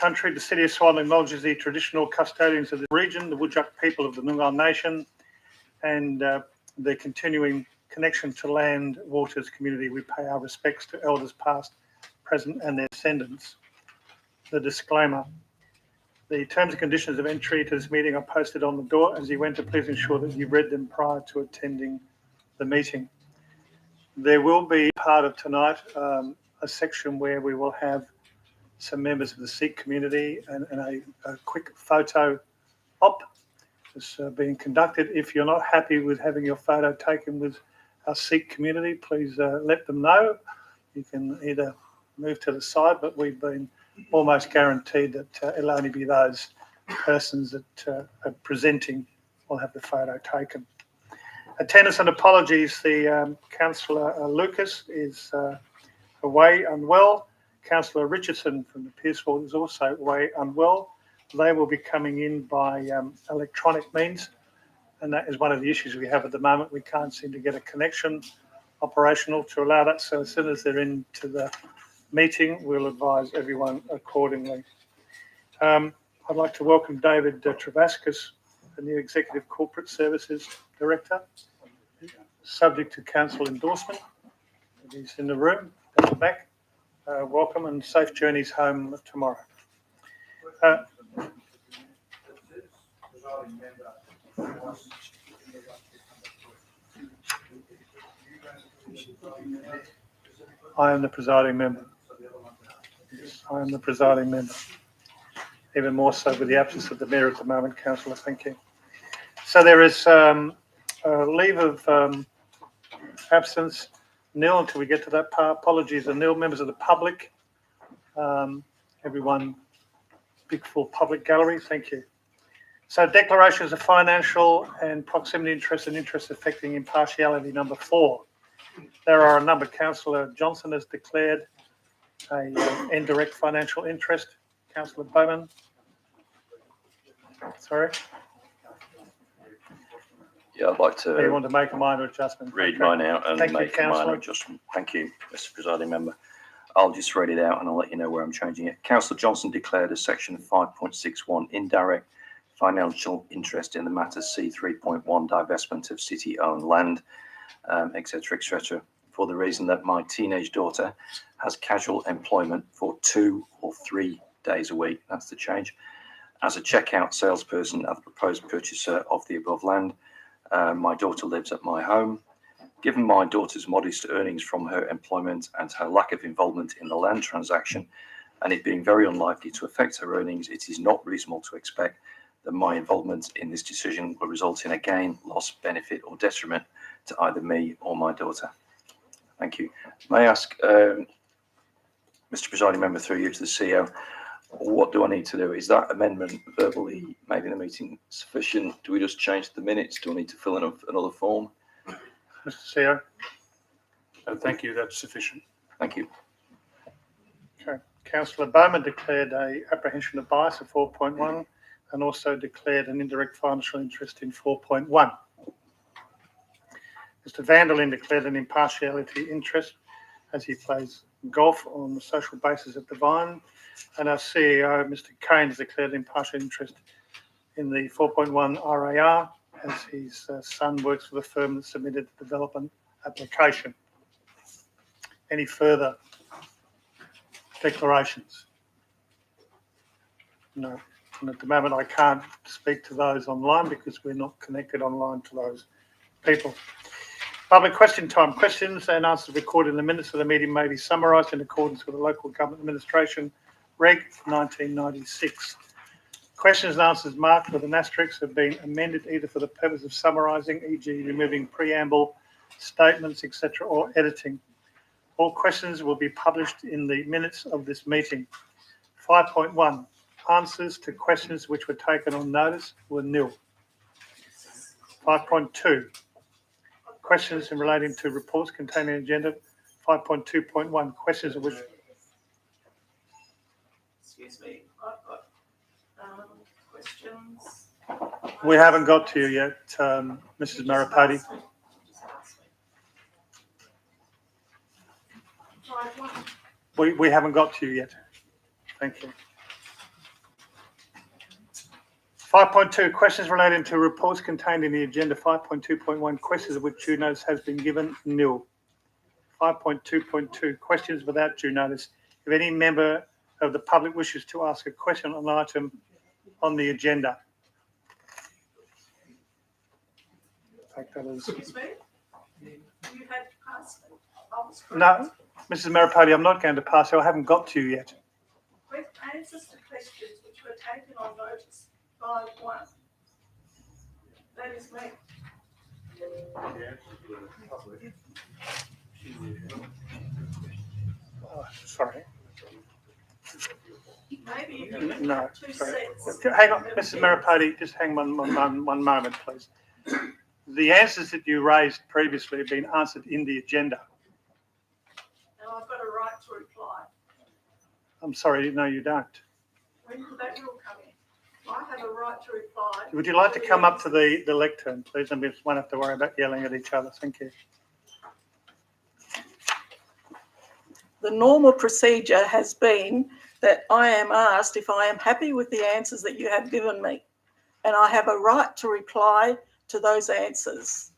country. The City of Swan acknowledges the traditional custodians of the region, the Whadjuk people of the Noongar Nation, and their continuing connection to land, waters, community. We pay our respects to elders past, present, and their descendants. The disclaimer. The terms and conditions of entry to this meeting are posted on the door. As you enter, please ensure that you've read them prior to attending the meeting. There will be part of tonight a section where we will have some members of the Sikh community and a quick photo op is being conducted. If you're not happy with having your photo taken with our Sikh community, please let them know. You can either move to the side, but we've been almost guaranteed that it'll only be those persons that are presenting will have the photo taken. Attendance and apologies. The Councillor Lucas is away unwell. Councillor Richardson from the Pierce Ward is also away unwell. They will be coming in by electronic means, and that is one of the issues we have at the moment. We can't seem to get a connection operational to allow that. So as soon as they're into the meeting, we'll advise everyone accordingly. I'd like to welcome David Travascus, the new Executive Corporate Services Director, subject to council endorsement. He's in the room at the back. Welcome and safe journeys home tomorrow. I am the presiding member. Yes, I am the presiding member. Even more so with the absence of the Mayor at the moment, Councillor. Thank you. So there is a leave of absence, nil, until we get to that part. Apologies are nil. Members of the public, everyone, big full public gallery, thank you. So declarations of financial and proximity interest and interest affecting impartiality, number 4. There are a number. Councillor Johnson has declared an indirect financial interest. Councillor Bowman. Sorry. Yeah, I'd like to. You want to make a minor adjustment? Read mine out and make a minor adjustment. Thank you, Mr. Presiding Member. I'll just read it out and I'll let you know where I'm changing it. Councillor Johnson declared a section 5.61 indirect financial interest in the matter C3.1 divestment of city-owned land, etc., etc., for the reason that my teenage daughter has casual employment for 2 or 3 days a week. That's the change. As a checkout salesperson at the proposed purchaser of the above land, my daughter lives at my home. Given my daughter's modest earnings from her employment and her lack of involvement in the land transaction, and it being very unlikely to affect her earnings, it is not reasonable to expect that my involvement in this decision will result in a gain, loss, benefit, or detriment to either me or my daughter. Thank you. May I ask, Mr. Presiding Member, through you to the CEO, what do I need to do? Is that amendment verbally made in the meeting sufficient? Do we just change the minutes? Do I need to fill in another form? Mr. CEO? Thank you, that's sufficient. Thank you. Okay. Councillor Bowman declared a apprehension of bias of 4.1 and also declared an indirect financial interest in 4.1. Mr. Vanderlyn declared an impartiality interest as he plays golf on the social basis at Devine. And our CEO, Mr. Kane, has declared impartial interest in the 4.1 RAR as his son works for the firm that submitted the development application. Any further declarations? No. And at the moment, I can't speak to those online because we're not connected online to those people. Public question time. Questions and answers recorded in the minutes of the meeting may be summarised in accordance with the Local Government Administration Reg 1996. Questions and answers marked with an asterisk have been amended either for the purpose of summarising, e.g. removing preamble, statements, etc., or editing. All questions will be published in the minutes of this meeting. 5.1. Answers to questions which were taken on notice were nil. 5.2. Questions in relating to reports containing agenda. 5.2.1. Questions of which... Excuse me, I've got questions. We haven't got to you yet, Mrs. Maripati. We haven't got to you yet. Thank you. 5.2, questions relating to reports contained in the agenda. 5.2.1, questions of which due notice has been given, nil. 5.2.2, questions without due notice. If any member of the public wishes to ask a question on an item on the agenda. Take that as... Excuse me? You had passed it. I was correct. No, Mrs. Maripodi, I'm not going to pass it. I haven't got to you yet. With answers to questions which were taken on notice by one. That is me. Oh, sorry. Maybe you can No, have two sorry. sets. Hang on, Mrs. Maripodi, just hang one moment, please. The answers that you raised previously have been answered in the agenda. And I've got a right to reply. I'm sorry, no, you don't. When did that rule come in? I have a right to reply. Would you like to come up to the lectern, please, and we won't have to worry about yelling at each other. Thank you. The normal procedure has been that I am asked if I am happy with the answers that you have given me, and I have a right to reply to those answers.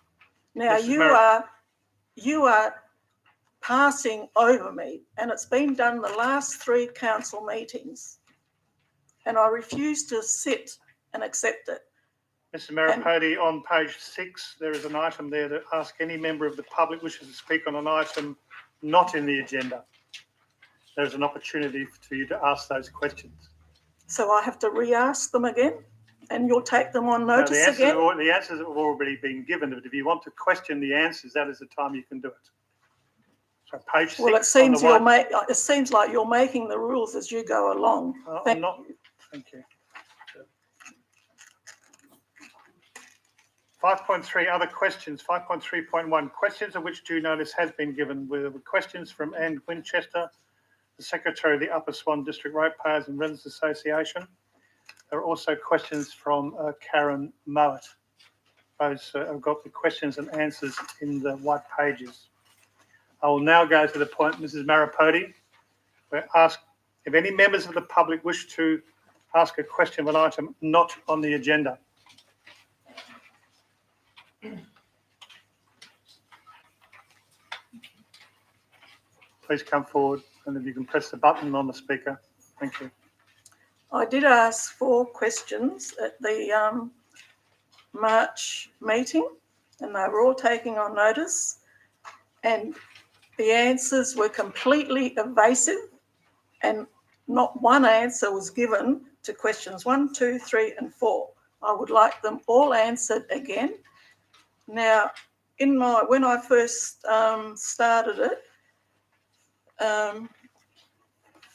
Now, Mrs. you are passing over me, and it's been done the last 3 council meetings, and I refuse to sit and accept it. Mr. Maripodi, on page 6, there is an item there that asks any member of the public wishes to speak on an item not in the agenda. There's an opportunity for you to ask those questions. So I have to re-ask them again, and you'll take them on notice again? The answers have already been given, but if you want to question the answers, that is the time you can do it. So page 6. Well, it seems it seems like you're making the rules as you go along. I'm not. Thank you. 5.3, other questions. 5.3.1, questions of which due notice has been given. Were questions from Anne Winchester, the Secretary of the Upper Swan District Ratepayers and Residents Association. There are also questions from Karen Mowat. Those have got the questions and answers in the white pages. I will now go to the point, Mrs. Maripodi, where ask if any members of the public wish to ask a question of an item not on the agenda. Please come forward, and if you can press the button on the speaker. Thank you. I did ask 4 questions at the March meeting, and they were all taken on notice, and the answers were completely evasive, and not one answer was given to questions 1, 2, 3 and 4. I would like them all answered again. Now, when I first started it,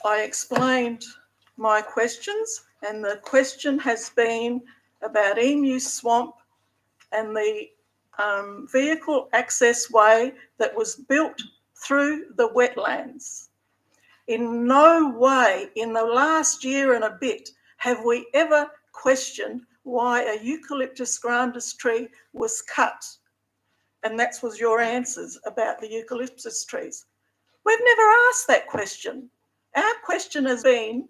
I explained my questions, and the question has been about Emu Swamp and the vehicle access way that was built through the wetlands. In no way in the last year and a bit have we ever questioned why a Eucalyptus grandis tree was cut. And that was your answers about the eucalyptus trees. We've never asked that question. Our question has been,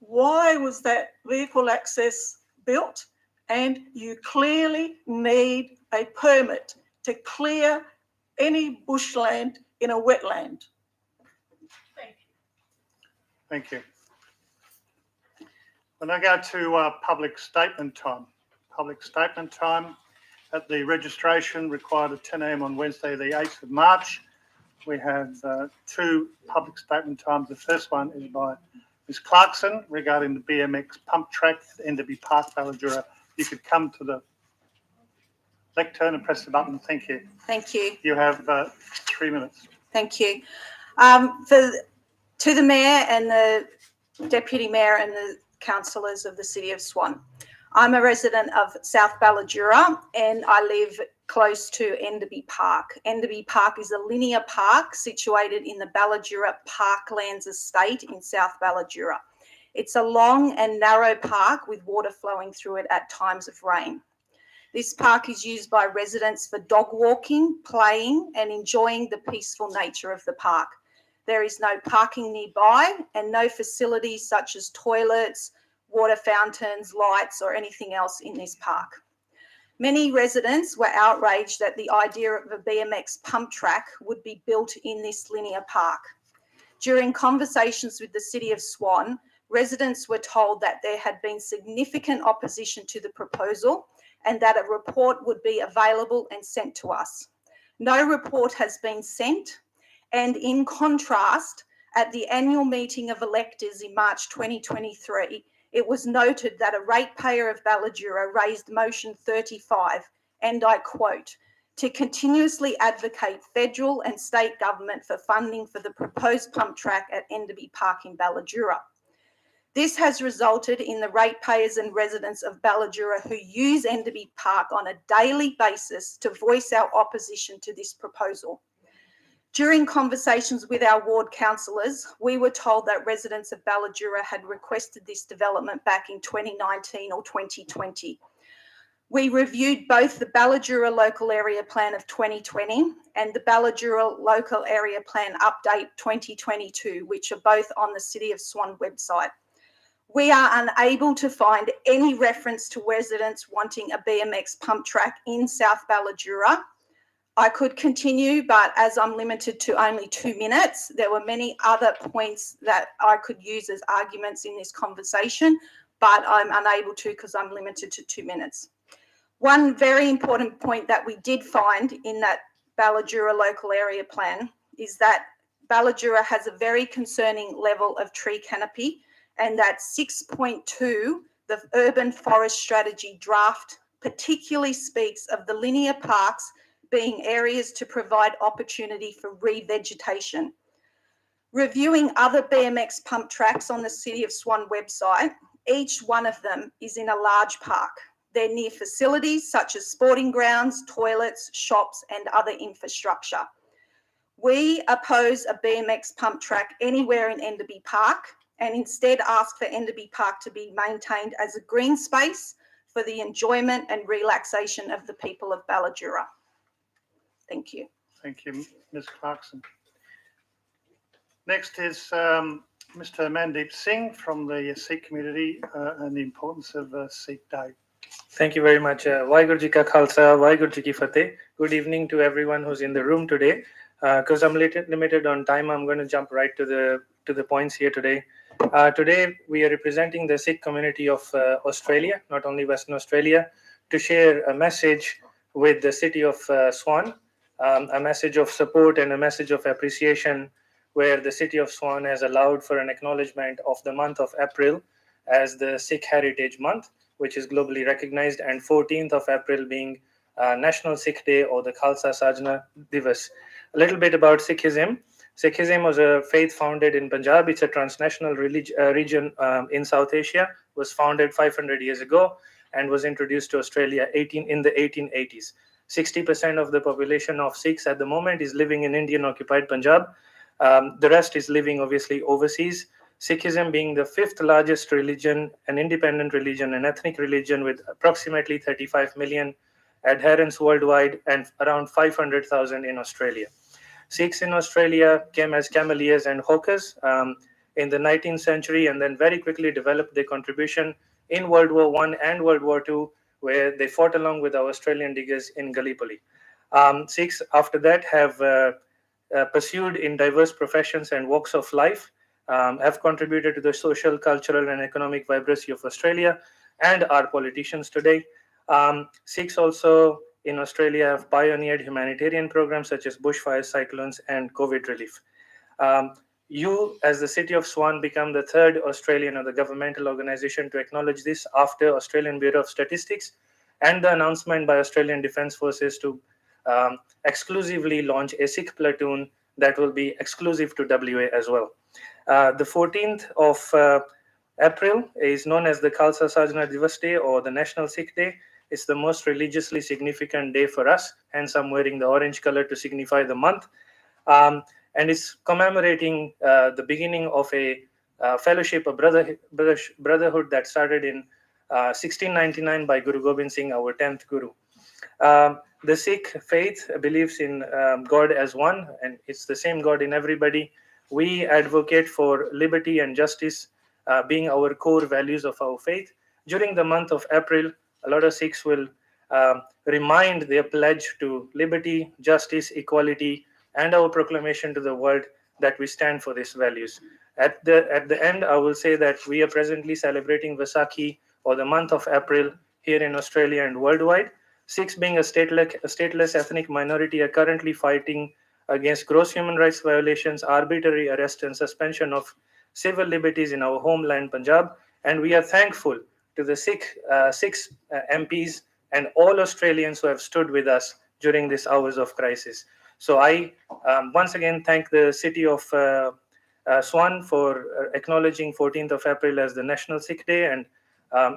why was that vehicle access built? And you clearly need a permit to clear any bushland in a wetland. Thank you. Thank you. We'll now go to public statement time. Public statement time at the registration required at 10 a.m. on Wednesday, the 8th of March. We have 2 public statement times. The first one is by Ms. Clarkson regarding the BMX pump track at Enderby Park, Ballajura. You could come to the lectern and press the button. Thank you. Thank you. You have 3 minutes. Thank you. To the Mayor and the Deputy Mayor and the councillors of the City of Swan. I'm a resident of South Ballajura and I live close to Enderby Park. Enderby Park is a linear park situated in the Ballajura Parklands Estate in South Ballajura. It's a long and narrow park with water flowing through it at times of rain. This park is used by residents for dog walking, playing and enjoying the peaceful nature of the park. There is no parking nearby and no facilities such as toilets, water fountains, lights, or anything else in this park. Many residents were outraged that the idea of a BMX pump track would be built in this linear park. During conversations with the City of Swan, residents were told that there had been significant opposition to the proposal and that a report would be available and sent to us. No report has been sent, and in contrast, at the annual meeting of electors in March 2023, it was noted that a ratepayer of Ballajura raised motion 35, and I quote, to continuously advocate federal and state government for funding for the proposed pump track at Enderby Park in Ballajura. This has resulted in the ratepayers and residents of Ballajura who use Enderby Park on a daily basis to voice our opposition to this proposal. During conversations with our ward councillors, we were told that residents of Ballajura had requested this development back in 2019 or 2020. We reviewed both the Ballajura Local Area Plan of 2020 and the Ballajura Local Area Plan Update 2022, which are both on the City of Swan website. We are unable to find any reference to residents wanting a BMX pump track in South Ballajura. I could continue, but as I'm limited to only 2 minutes, there were many other points that I could use as arguments in this conversation, but I'm unable to because I'm limited to 2 minutes. One very important point that we did find in that Ballajura Local Area Plan is that Ballajura has a very concerning level of tree canopy, and that 6.2, the Urban Forest Strategy draft, particularly speaks of the linear parks being areas to provide opportunity for revegetation. Reviewing other BMX pump tracks on the City of Swan website, each one of them is in a large park. They're near facilities such as sporting grounds, toilets, shops, and other infrastructure. We oppose a BMX pump track anywhere in Enderby Park and instead ask for Enderby Park to be maintained as a green space for the enjoyment and relaxation of the people of Ballajura. Thank you. Thank you, Ms. Clarkson. Next is Mr. Mandeep Singh from the Sikh community and the importance of Sikh Day. Thank you very much. Waheguru Ji Ka Khalsa, Waheguru Ji Ki Fateh. Good evening to everyone who's in the room today. Because I'm limited on time, I'm going to jump right to the points here today. Today, we are representing the Sikh community of Australia, not only Western Australia, to share a message with the city of Swan, a message of support and a message of appreciation, where the city of Swan has allowed for an acknowledgement of the month of April as the Sikh Heritage Month, which is globally recognized, and 14th of April being National Sikh Day or the Khalsa Sajna Divas. A little bit about Sikhism. Sikhism was a faith founded in Punjab. It's a transnational region in South Asia, was founded 500 years ago and was introduced to Australia in the 1880s. 60% of the population of Sikhs at the moment is living in Indian occupied Punjab. The rest is living obviously overseas. Sikhism being the 5th largest religion, an independent religion, an ethnic religion with approximately 35 million adherents worldwide and around 500,000 in Australia. Sikhs in Australia came as cameliers and hawkers in the 19th century and then very quickly developed their contribution in World War I and World War II, where they fought along with our Australian diggers in Gallipoli. Sikhs after that have pursued in diverse professions and walks of life, have contributed to the social, cultural and economic vibrancy of Australia and are politicians today. Sikhs also in Australia have pioneered humanitarian programs such as bushfires, cyclones and COVID relief. You, as the City of Swan, become the 3rd Australian or the governmental organization to acknowledge this after Australian Bureau of Statistics and the announcement by Australian Defence Forces to exclusively launch a Sikh platoon that will be exclusive to WA as well. The 14th of April is known as the Khalsa Sajna Divas Day or the National Sikh Day. It's the most religiously significant day for us, hence I'm wearing the orange color to signify the month. And it's commemorating the beginning of a fellowship, a brotherhood that started in 1699 by Guru Gobind Singh, our 10th Guru. The Sikh faith believes in God as one, and it's the same God in everybody. We advocate for liberty and justice being our core values of our faith. During the month of April, a lot of Sikhs will remind their pledge to liberty, justice, equality, and our proclamation to the world that we stand for these values. At the end, I will say that we are presently celebrating Vaisakhi, or the month of April, here in Australia and worldwide. Sikhs, being a stateless ethnic minority, are currently fighting against gross human rights violations, arbitrary arrest and suspension of civil liberties in our homeland, Punjab. And we are thankful to the six MPs and all Australians who have stood with us during these hours of crisis. So I once again thank the City of Swan for acknowledging 14th of April as the National Sikh Day and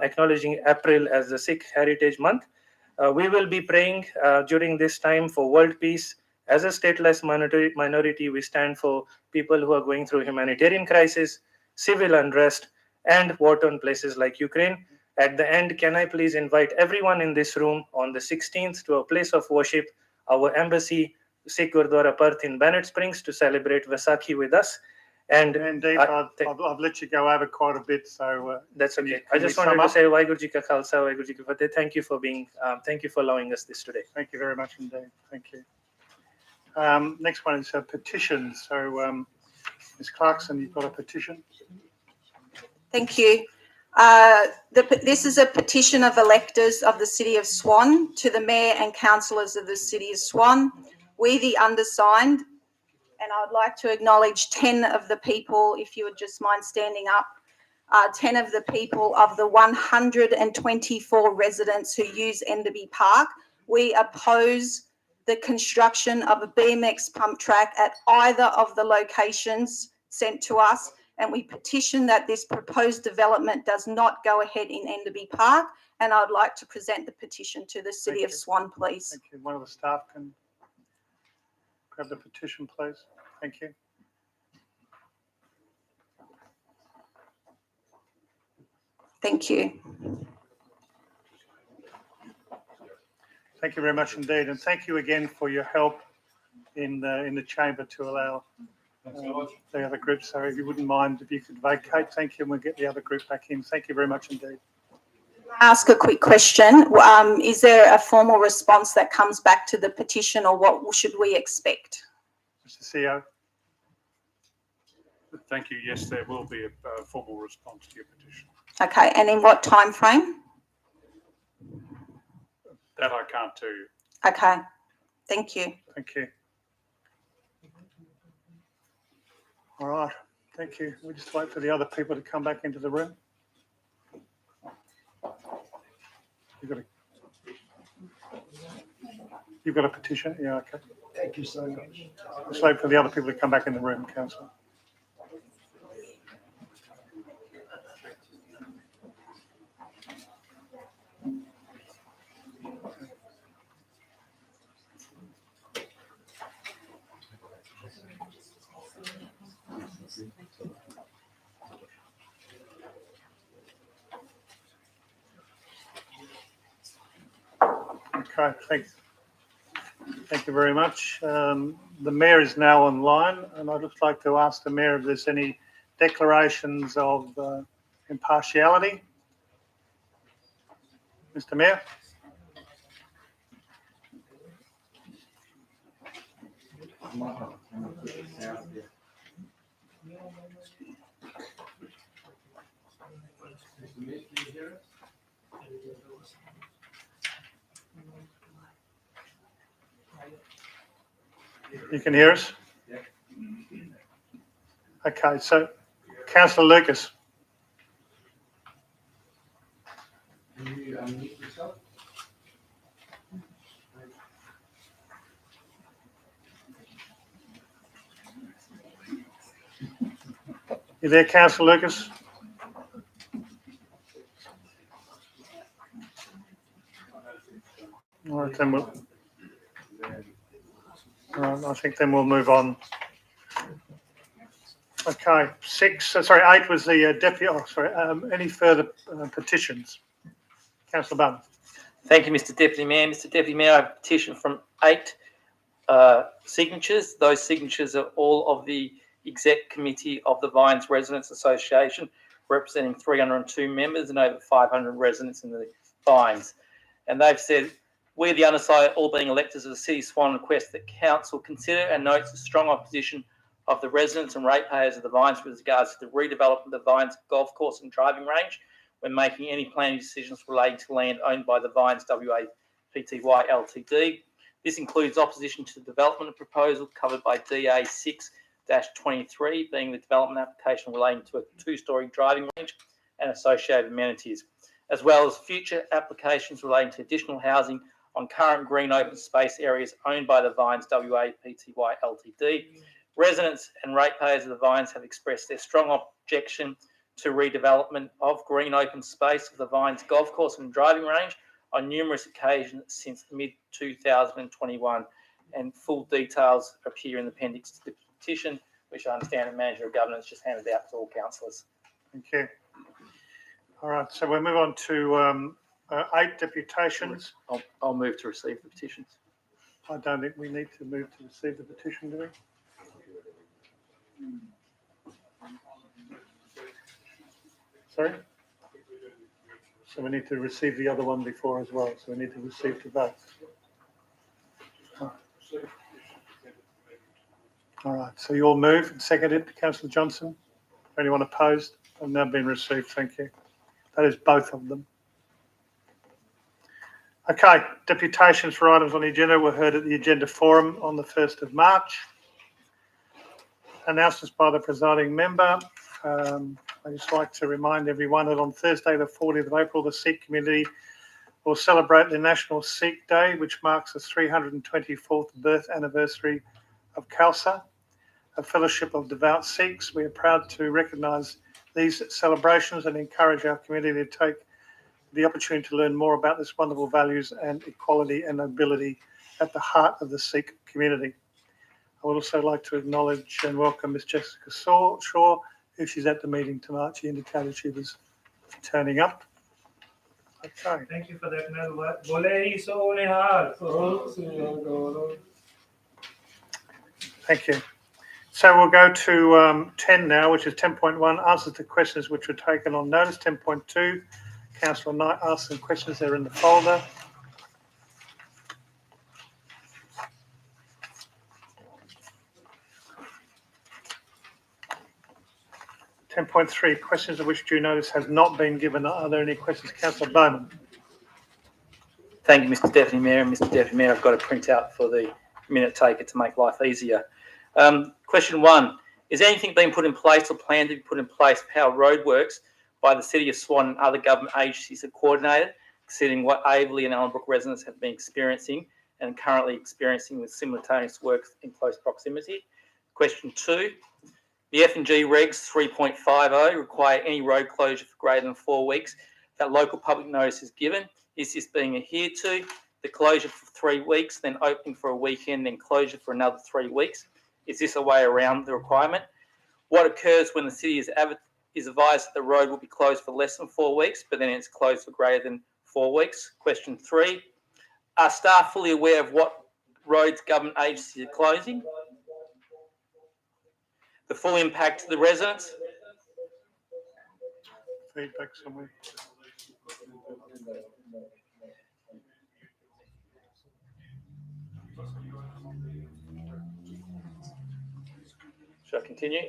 acknowledging April as the Sikh Heritage Month. We will be praying during this time for world peace. As a stateless minority, we stand for people who are going through humanitarian crisis, civil unrest, and war-torn places like Ukraine. At the end, can I please invite everyone in this room on the 16th to a place of worship, our embassy, Sikh Gurdwara Perth in Bennett Springs, to celebrate Vaisakhi with us. And Indeed, I've let you go over quite a bit, so that's okay. can I just we wanted sum to up? say Waheguru Ji Ka Khalsa, Waheguru Ji Ki Fateh. Thank you for thank you for allowing us this today. Thank you very much indeed. Thank you. Next one is petitions. So, Ms. Clarkson, you've got a petition. Thank you. This is a petition of electors of the City of Swan to the Mayor and Councillors of the City of Swan. We, the undersigned, and I would like to acknowledge 10 of the people, if you would just mind standing up, 10 of the people of the 124 residents who use Enderby Park. We oppose the construction of a BMX pump track at either of the locations sent to us, and we petition that this proposed development does not go ahead in Enderby Park, and I would like to present the petition to the City of Swan, please. Thank you. One of the staff can grab the petition, please. Thank you. Thank you. Thank you very much indeed, and thank you again for your help in the chamber to allow the other group. So if you wouldn't mind, if you could vacate, thank you, and we'll get the other group back in. Thank you very much indeed. Ask a quick question. Is there a formal response that comes back to the petition, or what should we expect? Mr. CEO. Thank you. Yes, there will be a formal response to your petition. Okay, and in what time frame? That I can't tell you. Okay, thank you. Thank you. All right, thank you. We'll just wait for the other people to come back into the room. You've got a petition? Yeah, okay. Thank you so much. Let's wait for the other people to come back in the room, Councillor. Okay, thanks. Thank you very much. The Mayor is now online, and I'd just like to ask the Mayor if there's any declarations of impartiality. Mr. Mayor? You can hear us? Okay, so Councillor Lucas. Can you unmute yourself? You there, Councillor Lucas? All right, then we'll. I think then we'll move on. Okay, 8 was the deputy. Oh, sorry. Any further petitions? Councillor Bum. Thank you, Mr. Deputy Mayor. Mr. Deputy Mayor, I have a petition from 8 signatures. Those signatures are all of the Exec Committee of the Vines Residents Association, representing 302 members and over 500 residents in the Vines. And they've said, we, the undersigned, all being electors of the City of Swan, request that Council consider and notes the strong opposition of the residents and ratepayers of the Vines with regards to the redevelopment of the Vines golf course and driving range when making any planning decisions relating to land owned by the Vines WA Pty Ltd. This includes opposition to the development proposal covered by DA 6-23, being the development application relating to a two-storey driving range and associated amenities, as well as future applications relating to additional housing on current green open space areas owned by the Vines WA Pty Ltd. Residents and ratepayers of the Vines have expressed their strong objection to redevelopment of green open space of the Vines golf course and driving range on numerous occasions since mid-2021, and full details appear in the appendix to the petition, which I understand the Manager of Governance just handed out to all councillors. Thank you. All right, so we'll move on to 8 deputations. I'll move to receive the petitions. I don't think we need to move to receive the petition, do we? Sorry? So we need to receive the other one before as well. So we need to receive to vote. All right, so you all move and seconded, Councillor Johnson. Anyone opposed? Have now been received, thank you. That is both of them. Okay, deputations for items on the agenda were heard at the agenda forum on the 1st of March. Announcements by the presiding member. I'd just like to remind everyone that on Thursday, the 40th of April, the Sikh community will celebrate the National Sikh Day, which marks the 324th birth anniversary of Khalsa, a fellowship of devout Sikhs. We are proud to recognise these celebrations and encourage our community to take the opportunity to learn more about this wonderful values and equality and nobility at the heart of the Sikh community. I would also like to acknowledge and welcome Miss Jessica Shaw, if she's at the meeting tonight. She indicated she was turning up. Okay. Thank you for that, Mel. Thank you. So we'll go to 10 now, which is 10.1, answers to questions which were taken on notice. 10.2, Councillor Knight asked some questions. They're in the folder. .3, questions of which due notice has not been given. Are there any questions? Councillor Bowman. Thank you, Mr. Deputy Mayor. And Mr. Deputy Mayor, I've got a printout for the minute taker to make life easier. Question 1, is anything being put in place or planned to be put in place for how roadworks by the City of Swan and other government agencies are coordinated, considering what Aveley and Ellenbrook residents have been experiencing and currently experiencing with simultaneous works in close proximity? Question 2, the F&G regs 3.50 require any road closure for greater than 4 weeks that local public notice is given. Is this being adhered to? The closure for 3 weeks, then opening for a weekend, then closure for another 3 weeks. Is this a way around the requirement? What occurs when the city is advised that the road will be closed for less than 4 weeks, but then it's closed for greater than 4 weeks? Question 3, are staff fully aware of what roads government agencies are closing? The full impact to the residents? Feedback somewhere. Shall I continue?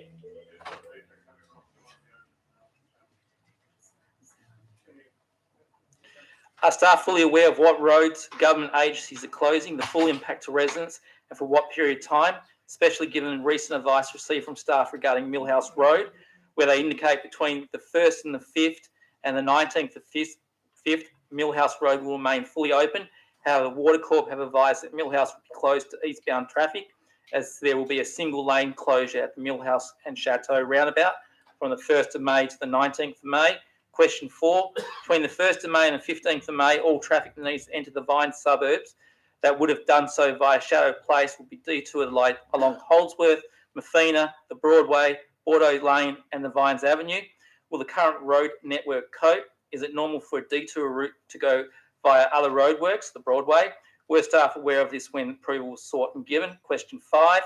Are staff fully aware of what roads government agencies are closing, the full impact to residents, and for what period of time, especially given recent advice received from staff regarding Millhouse Road, where they indicate between the 1st and the 5th and the 19th of 5th, Millhouse Road will remain fully open. However, Water Corp have advised that Millhouse will be closed to eastbound traffic, as there will be a single lane closure at the Millhouse and Chateau roundabout from the 1st of May to the 19th of May. Question 4, between the 1st of May and the 15th of May, all traffic that needs to enter the Vine suburbs that would have done so via Shadow Place will be detoured along Holdsworth, Mathena, the Broadway, Bordeaux Lane and the Vines Avenue. Will the current road network cope? Is it normal for a detour route to go via other roadworks, the Broadway? Were staff aware of this when approval was sought and given? Question 5,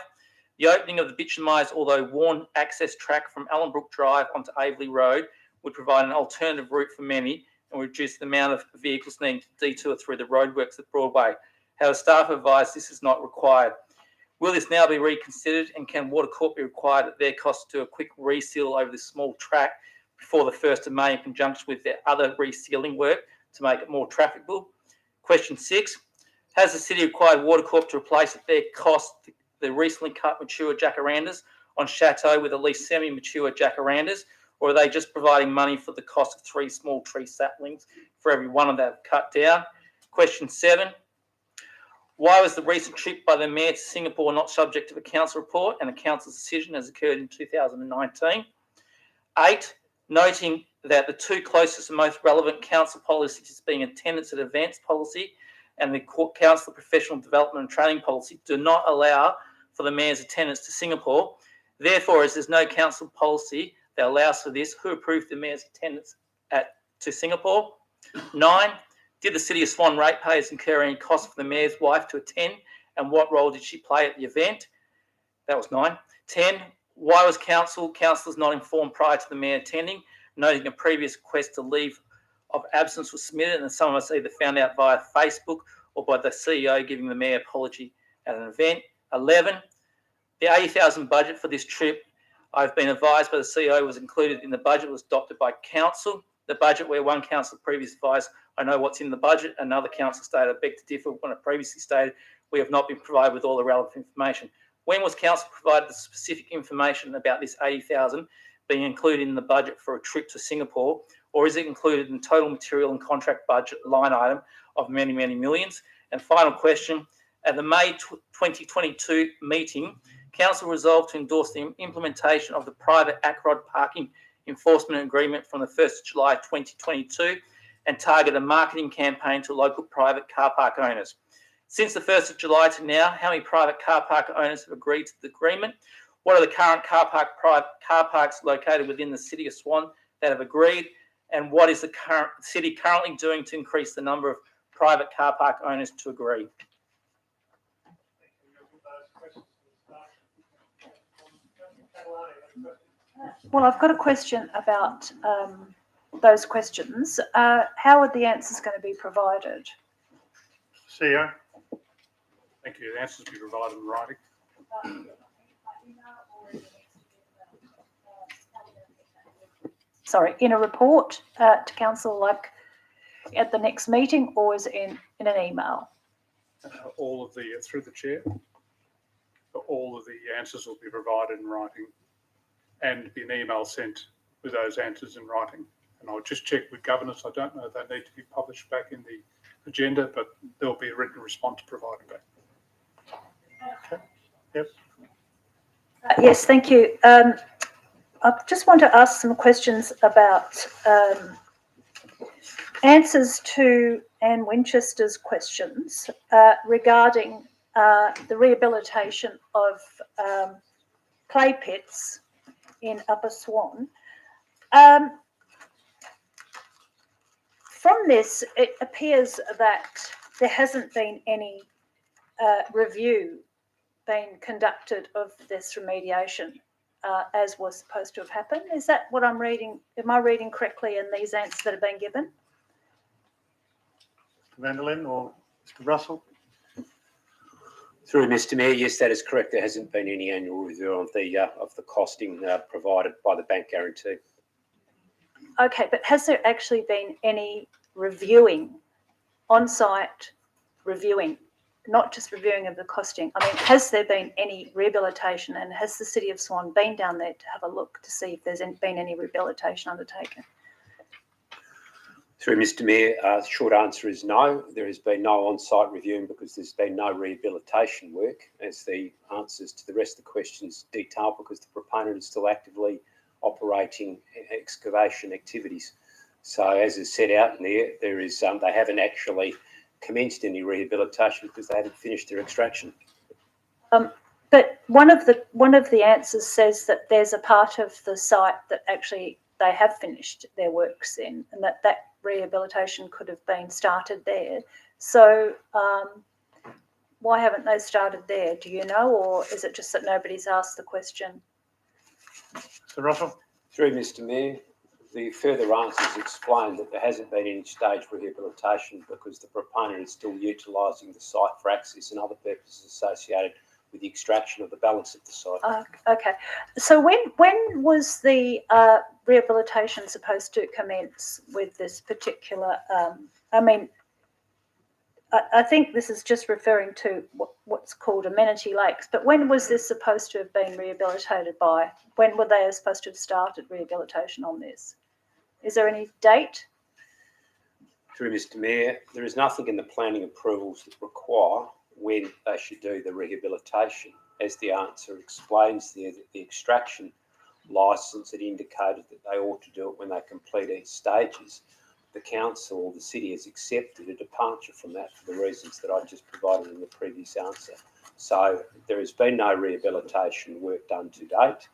the opening of the bitumised, although worn access track from Ellenbrook Drive onto Aveley Road would provide an alternative route for many and reduce the amount of vehicles needing to detour through the roadworks at Broadway. However, staff advise this is not required. Will this now be reconsidered, and can Water Corp be required at their cost to do a quick reseal over this small track before the 1st of May in conjunction with their other resealing work to make it more trafficable? Question 6. Has the city required Water Corp to replace at their cost the recently cut mature jacarandas on Chateau with at least semi-mature jacarandas, or are they just providing money for the cost of 3 small tree saplings for every one of them cut down? Question 7. Why was the recent trip by the Mayor to Singapore not subject to the Council report and the Council's decision as occurred in 2019? 8. Noting that the 2 closest and most relevant Council policies being attendance at events policy and the Council Professional Development and Training policy do not allow for the Mayor's attendance to Singapore. Therefore, as there's no Council policy that allows for this, who approved the Mayor's attendance to Singapore? 9. Did the City of Swan ratepayers incur any cost for the Mayor's wife to attend, and what role did she play at the event? That was 9. 10. Why was councillors not informed prior to the Mayor attending, noting a previous request to leave of absence was submitted and some of us either found out via Facebook or by the CEO giving the Mayor apology at an event? 11. The $80,000 budget for this trip, I've been advised by the CEO, was included in the budget, was adopted by Council. The budget where one council previously advised, I know what's in the budget, another council stated, I beg to differ when it previously stated, we have not been provided with all the relevant information. When was Council provided the specific information about this $80,000 being included in the budget for a trip to Singapore, or is it included in the total material and contract budget line item of many, many millions? And final question, at the May 2022 meeting, Council resolved to endorse the implementation of the private ACROD parking enforcement agreement from the 1st of July 2022 and target a marketing campaign to local private car park owners. Since the 1st of July to now, how many private car park owners have agreed to the agreement? What are the current private car parks located within the City of Swan that have agreed? And what is the city currently doing to increase the number of private car park owners to agree? Well, I've got a question about those questions. How are the answers going to be provided? CEO. Thank you. The answers will be provided in writing. Sorry, in a report to council, like at the next meeting, or is it in an email? All of the, through the chair, all of the answers will be provided in writing and be an email sent with those answers in writing. And I'll just check with governance. I don't know if they need to be published back in the agenda, but there'll be a written response provided back. Okay. Yep. Yes, thank you. I just want to ask some questions about answers to Anne Winchester's questions regarding the rehabilitation of clay pits in Upper Swan. From this, it appears that there hasn't been any review being conducted of this remediation as was supposed to have happened. Is that what I'm reading? Am I reading correctly in these answers that have been given? Mr. Vanderlyn or Mr. Russell? Through Mr. Mayor, yes, that is correct. There hasn't been any annual review of the costing provided by the bank guarantee. Okay, but has there actually been any reviewing, on-site reviewing, not just reviewing of the costing? I mean, has there been any rehabilitation, and has the City of Swan been down there to have a look to see if there's been any rehabilitation undertaken? Through Mr. Mayor, the short answer is no. There has been no on-site reviewing because there's been no rehabilitation work, as the answers to the rest of the questions detail, because the proponent is still actively operating excavation activities. So as is set out in there is they haven't actually commenced any rehabilitation because they hadn't finished their extraction. But one of the answers says that there's a part of the site that actually they have finished their works in, and that rehabilitation could have been started there. So why haven't they started there? Do you know, or is it just that nobody's asked the question? Mr. Russell? Through Mr. Mayor, The further answers explain that there hasn't been any stage rehabilitation because the proponent is still utilising the site for access and other purposes associated with the extraction of the balance of the site. Okay. So when was the rehabilitation supposed to commence with this particular? I think this is just referring to what's called amenity lakes, but when was this supposed to have been rehabilitated by? When were they supposed to have started rehabilitation on this? Is there any date? Through Mr Mayor, there is nothing in the planning approvals that require when they should do the rehabilitation. As the answer explains there, that the extraction licence had indicated that they ought to do it when they complete each stages. The council or the city has accepted a departure from that for the reasons that I just provided in the previous answer. So there has been no rehabilitation work done to date.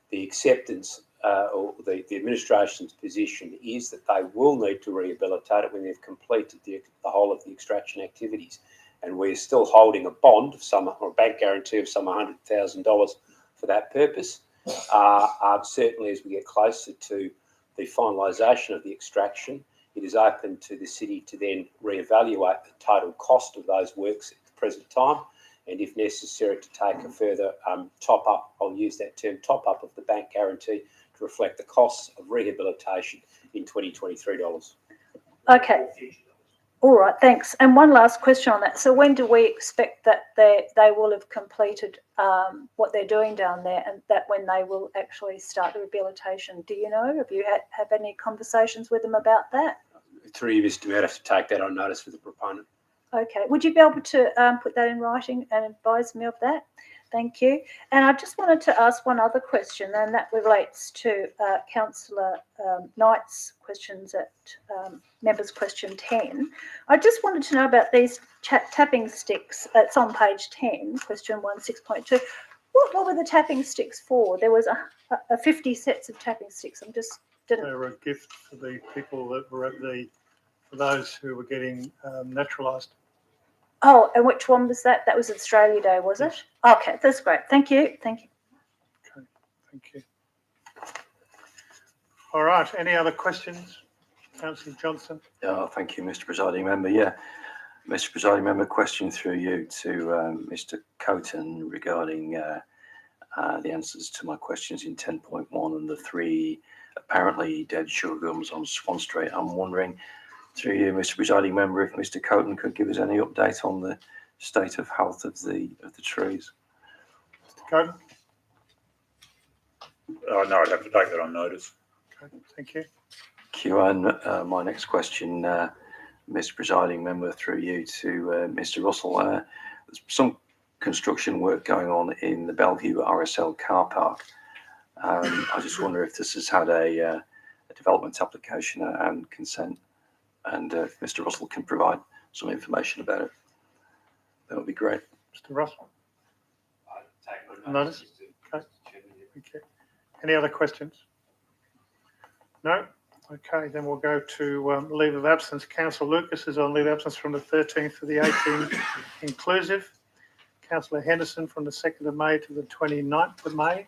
The acceptance or the administration's position is that they will need to rehabilitate it when they've completed the whole of the extraction activities. And we're still holding a bond of or a bank guarantee of some $100,000 for that purpose. Certainly as we get closer to the finalisation of the extraction, it is open to the city to then reevaluate the total cost of those works at the present time, and if necessary to take a further top up, I'll use that term, top up of the bank guarantee to reflect the costs of rehabilitation in 2023 dollars. Okay. All right, thanks. And one last question on that. So when do we expect that they will have completed what they're doing down there, and that when they will actually start the rehabilitation? Do you know? Have you had any conversations with them about that? Through you, Mr Mayor, have to take that on notice for the proponent. Okay. Would you be able to put that in writing and advise me of that? Thank you. And I just wanted to ask one other question, and that relates to Councillor Knight's questions at Members' Question 10. I just wanted to know about these tapping sticks. It's on page 10, question 16.2. What were the tapping sticks for? There was a 50 sets of tapping sticks. I'm just didn't. They were a gift for the people that were at for those who were getting naturalised. Oh, and which one was that? That was Australia Day, was it? Okay, that's great. Thank you. Thank you. Okay, thank you. All right, any other questions? Councillor Johnson. Thank you, Mr Presiding Member. Yeah, Mr Presiding Member, question through you to Mr Coton regarding the answers to my questions in 10.1 and the 3 apparently dead sugar gums on Swan Street. I'm wondering, through you, Mr Presiding Member, if Mr Coton could give us any update on the state of health of the trees. Mr Coton. No, I'd have to take that on notice. Okay, thank you. And my next question, Mr Presiding Member, through you to Mr Russell. There's some construction work going on in the Bellevue RSL car park. I just wonder if this has had a development application and consent, and if Mr Russell can provide some information about it, that would be great. Mr Russell. Notice. Okay. Okay. Any other questions? No? Okay, then we'll go to leave of absence. Councillor Lucas is on leave of absence from the 13th to the 18th inclusive. Councillor Henderson from the 2nd of May to the 29th of May.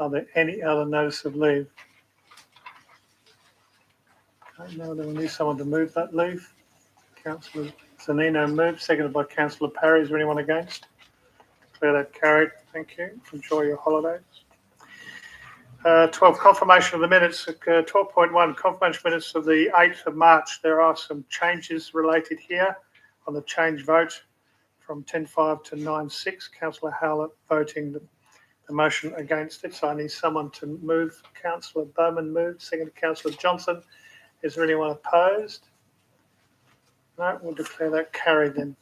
Are there any other notice of leave? Okay, now then we need someone to move that leave. Councillor Zanino moved, seconded by Councillor Parry. Is there anyone against? Declare that carried. Thank you. Enjoy your holidays. 12, confirmation of the minutes. 12.1, confirmation minutes of the 8th of March. There are some changes related here on the change vote from 10.5 to 9.6. Councillor Howlett voting the motion against it. So I need someone to move. Councillor Bowman moved, seconded Councillor Johnson. Is there anyone opposed? No, we'll declare that carried then.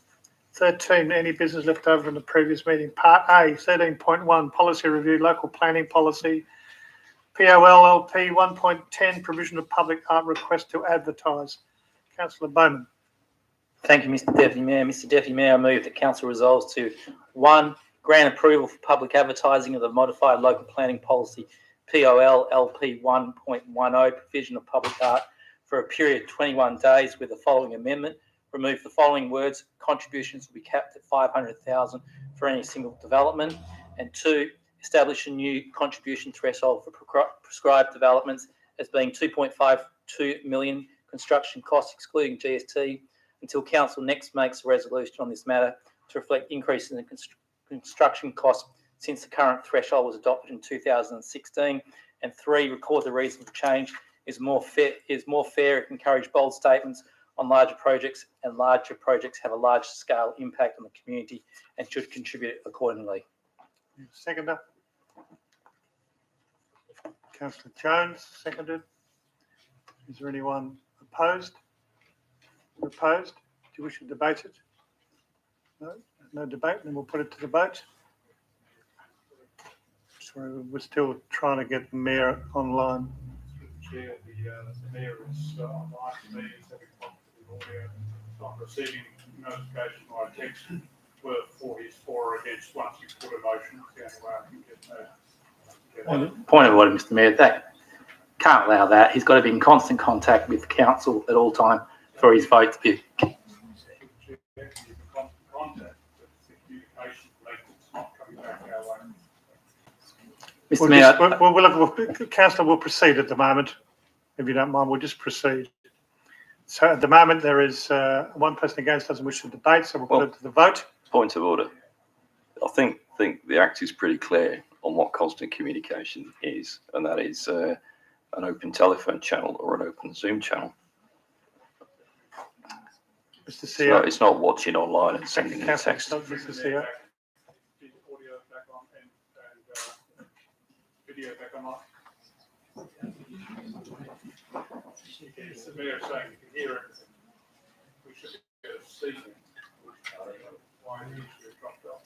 13, any business left over from the previous meeting. Part A, 13.1, policy review, local planning policy. POLLP 1.10, provision of public art request to advertise. Councillor Bowman. Thank you, Mr Deputy Mayor. Mr Deputy Mayor, I move that Council resolves to 1, grant approval for public advertising of the modified local planning policy POLLP 1.10, provision of public art for a period of 21 days with the following amendment. Remove the following words: contributions will be capped at $500,000 for any single development. And 2, establish a new contribution threshold for prescribed developments as being 2.52 million construction costs excluding GST until council next makes a resolution on this matter to reflect increases in construction costs since the current threshold was adopted in 2016. And 3, record the reason for change is more fair. It encourage bold statements on larger projects, and larger projects have a large scale impact on the community and should contribute accordingly. Seconder. Councillor Jones, seconded. Is there anyone opposed? Opposed? Do you wish to debate it? No, no debate, then we'll put it to the vote. Sorry, we're still trying to get the mayor online. Chair, the mayor is online. The mayor is having problems with the audio. Not receiving notification or a text for his for or against once you put a motion. It's the only way I can get that. Point of order, Mr. Mayor, that can't allow that. He's got to be in constant contact with council at all time for his vote to be. Mr. Mayor, Councillor will proceed at the moment, if you don't mind. We'll just proceed. So at the moment, there is one person against, doesn't wish to debate, so we'll put it to the vote. Point of order. I think the Act is pretty clear on what constant communication is, and that is an open telephone channel or an open Zoom channel. Mr. CEO. It's not watching online and sending a text. Mr. CEO. Audio back on and video back online. It's the mayor saying you can hear everything. We should be able to see it. Why it needs to be dropped off.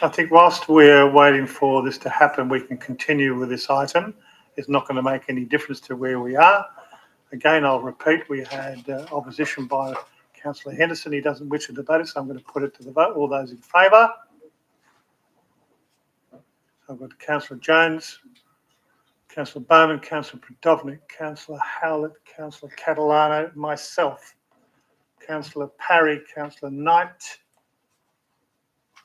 I think whilst we're waiting for this to happen, we can continue with this item. It's not going to make any difference to where we are. Again, I'll repeat, we had opposition by Councillor Henderson. He doesn't wish to debate it, so I'm going to put it to the vote. All those in favour? I've got Councillor Jones, Councillor Bowman, Councillor Pridovnik, Councillor Howlett, Councillor Catalano, myself, Councillor Parry, Councillor Knight.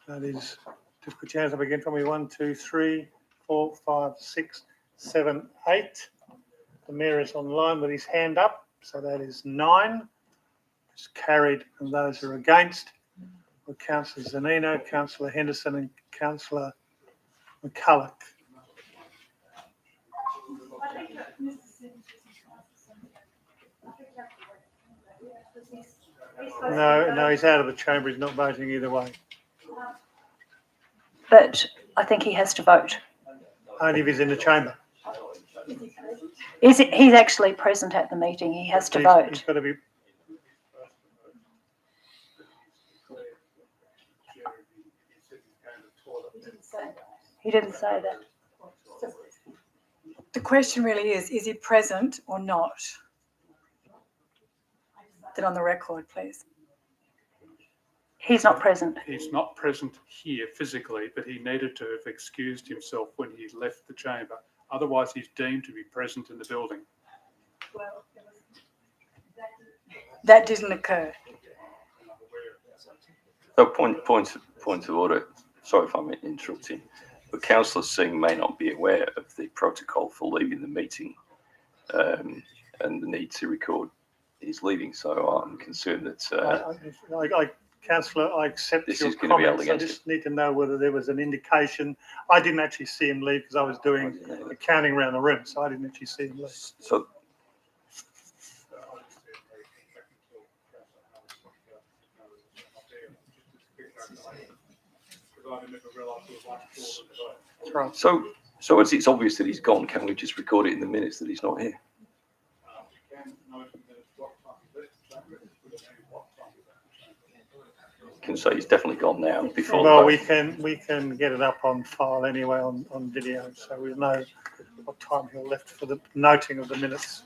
That is, just put your hands up again for me. 1, 2, 3, 4, 5, 6, 7, 8. The mayor is online with his hand up, so that is 9. It's carried, and those are against were Councillor Zanino, Councillor Henderson, and Councillor McCulloch. No, he's out of the chamber. He's not voting either way. But I think he has to vote. Only if he's in the chamber. He's actually present at the meeting. He has to vote. He's got to be. He didn't say that. The question really is he present or not? Then on the record, please. He's not present. He's not present here physically, but he needed to have excused himself when he left the chamber. Otherwise, he's deemed to be present in the building. That didn't occur. So point of order. Sorry if I'm interrupting, but Councillor Singh may not be aware of the protocol for leaving the meeting and the need to record his leaving. So I'm concerned that Councillor, I accept this your is going to be held comments. I against just need to know whether there was an indication. I didn't actually see him leave because I was doing the counting around the room, so I didn't actually see him leave. So Right. So as it's obvious that he's gone, can we just record it in the minutes that he's not here? Can say he's definitely gone now before. Well, we can get it up on file anyway on video, so we know what time he left for the noting of the minutes.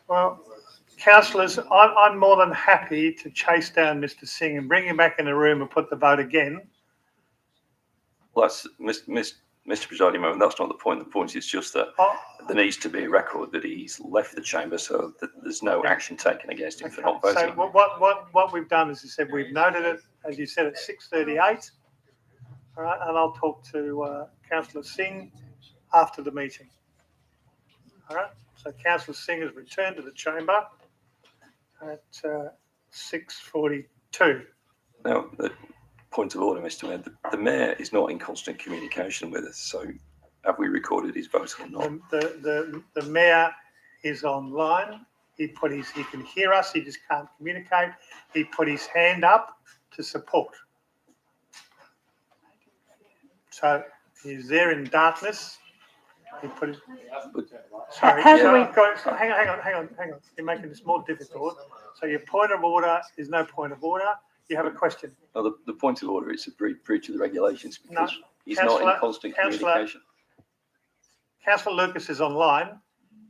Well, councillors, I'm more than happy to chase down Mr. Singh and bring him back in the room and put the vote again. Well, that's Mr. Mr. Presiding Member, that's not the point. The point is just that there needs to be a record that he's left the chamber so that there's no action taken against him for not voting. So what we've done is, you said, we've noted it, as you said, at 6:38. All right, and I'll talk to Councillor Singh after the meeting. All right, so Councillor Singh has returned to the chamber at 6:42. Now, the point of order, Mr. Mayor, the Mayor is not in constant communication with us, so have we recorded his vote or not? The Mayor is online. He can hear us, he just can't communicate. He put his hand up to support. So he's there in darkness. He put his, sorry, How do so we- hang on. You're making this more difficult. So your point of order is no point of order. You have a question. No, the point of order is a breach of the regulations because No, he's not in constant Councillor- communication. Councillor Lucas is online.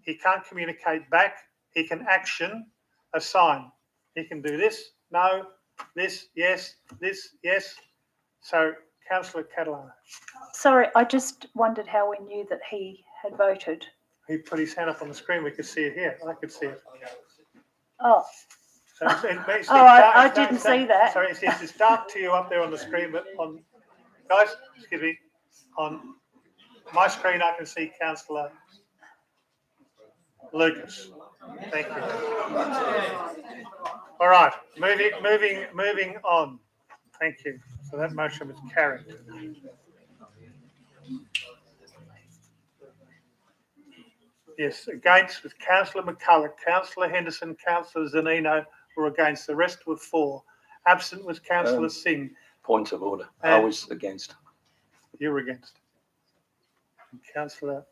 He can't communicate back. He can action a sign. He can do this, no, this, yes, this, yes. So Councillor Catalano, Sorry, I just wondered how we knew that he had voted. he put his hand up on the screen. We could see it here. I could see it. Oh, So it's I didn't see that. Sorry, it's dark to you up there on the screen, but guys, excuse me, on my screen I can see Councillor Lucas. Thank you. All right, moving on. Thank you. So that motion was carried. Yes, against with Councillor McCulloch, Councillor Henderson, Councillor Zanino were against. The rest were for. Absent was Councillor Singh. Point of order. I was against. You were against. And Councillor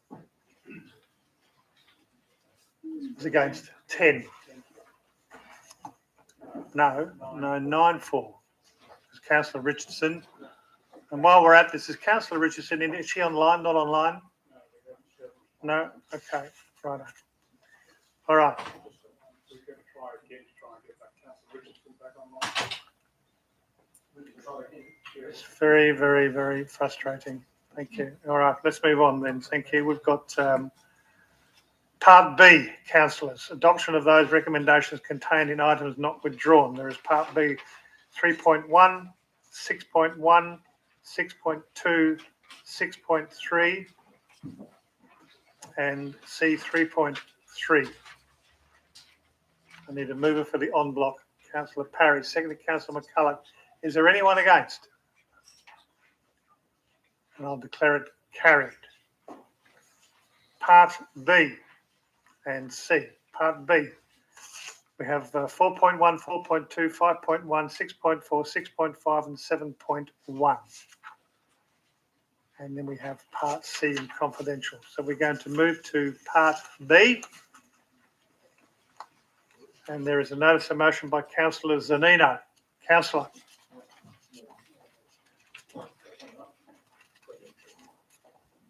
was against. 10. No, 9 for. It's Councillor Richardson. And while we're at this, is Councillor Richardson, is she online, not online? No? Okay, right. All right. We're going to try again to try and get that Councillor Richardson back online. We can try again. It's very, very, very frustrating. Thank you. All right, let's move on then. Thank you. We've got Part B, councillors. Adoption of those recommendations contained in items not withdrawn. There is Part B 3.1, 6.1, 6.2, 6.3 and C 3.3. I need a mover for the en bloc. Councillor Parry, seconded Councillor McCulloch. Is there anyone against? And I'll declare it carried. Part B and C. Part B. We have 4.1, 4.2, 5.1, 6.4, 6.5 and 7.1. And then we have Part C in confidential. So we're going to move to Part B. And there is a notice of motion by Councillor Zanino. Councillor.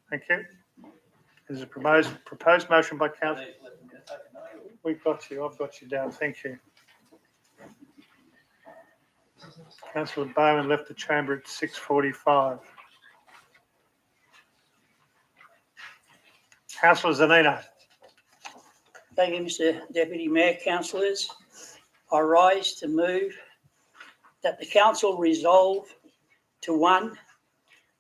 Thank you. There's a proposed motion by Councillor. We've got you. I've got you down. Thank you. Councillor Bowman left the chamber at 6:45. Councillor Zanino. Thank you, Mr Deputy Mayor. Councillors, I rise to move that the council resolve to 1,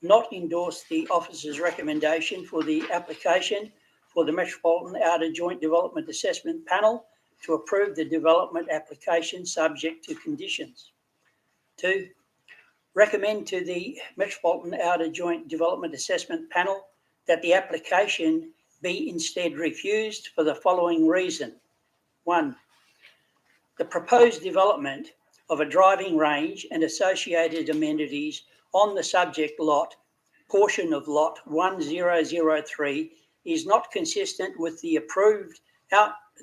not endorse the officer's recommendation for the application for the Metropolitan Outer Joint Development Assessment Panel to approve the development application subject to conditions. 2, recommend to the Metropolitan Outer Joint Development Assessment Panel that the application be instead refused for the following reason. 1, the proposed development of a driving range and associated amenities on the subject lot, portion of lot 1003, is not consistent with the approved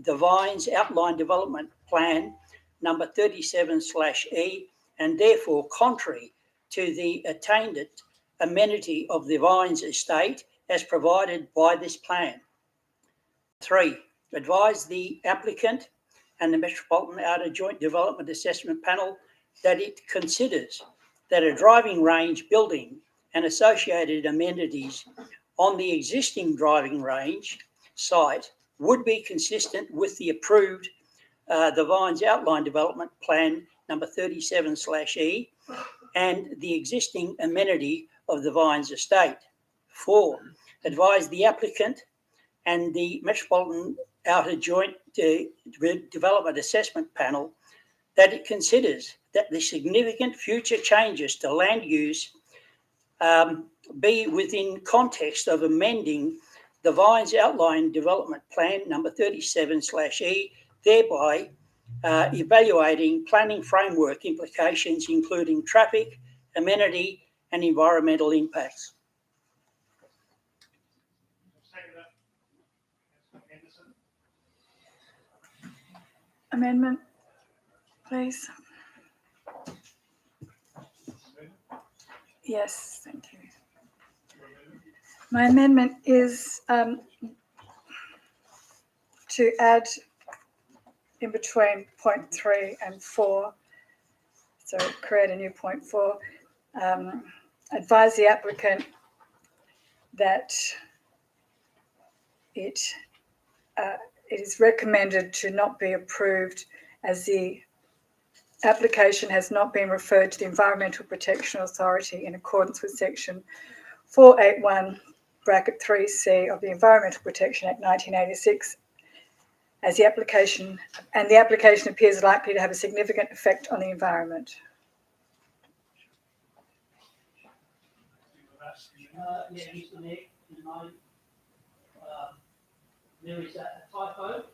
the Vines Outline Development Plan number 37/E and therefore contrary to the attained amenity of the Vines estate as provided by this plan. 3, advise the applicant and the Metropolitan Outer Joint Development Assessment Panel that it considers that a driving range building and associated amenities on the existing driving range site would be consistent with the approved the Vines Outline Development Plan number 37/E and the existing amenity of the Vines estate. 4, advise the applicant and the Metropolitan Outer Joint Development Assessment Panel that it considers that the significant future changes to land use be within context of amending the Vines Outline Development Plan number 37/E, thereby evaluating planning framework implications, including traffic, amenity, and environmental impacts. Amendment, please. Yes, thank you. My amendment is to add in between point 3 and 4, so create a new point 4, advise the applicant that it is recommended to not be approved as the application has not been referred to the Environmental Protection Authority in accordance with section 481(3)(c) of the Environmental Protection Act 1986, as the application appears likely to have a significant effect on the environment. Mr. Mayor, there is a typo.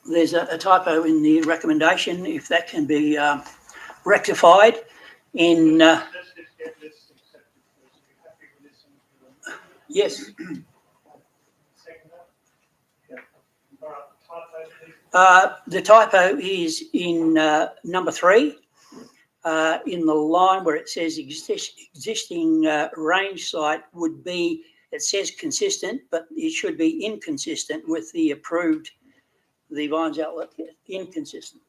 There's a typo in the recommendation. If that can be rectified in. Yes. The typo is in number 3, in the line where it says existing range site would be, it says consistent, but it should be inconsistent with the approved, the Vines Outlet, inconsistent.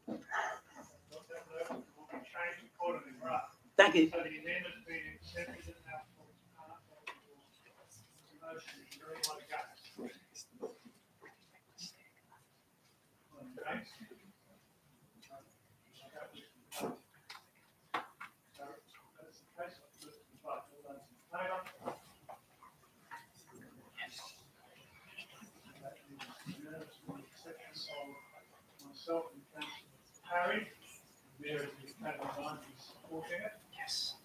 Thank you. Myself and Councillor Parry, Mayor of the Line is supporting it. Yes.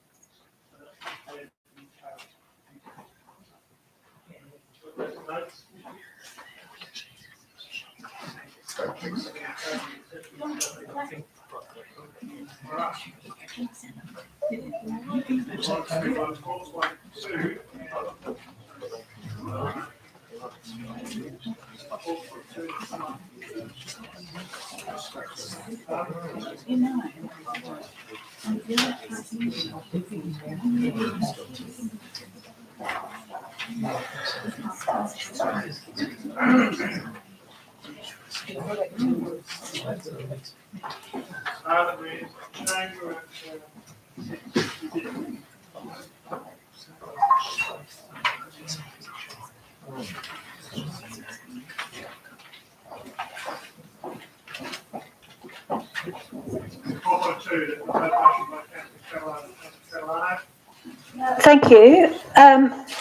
Thank you.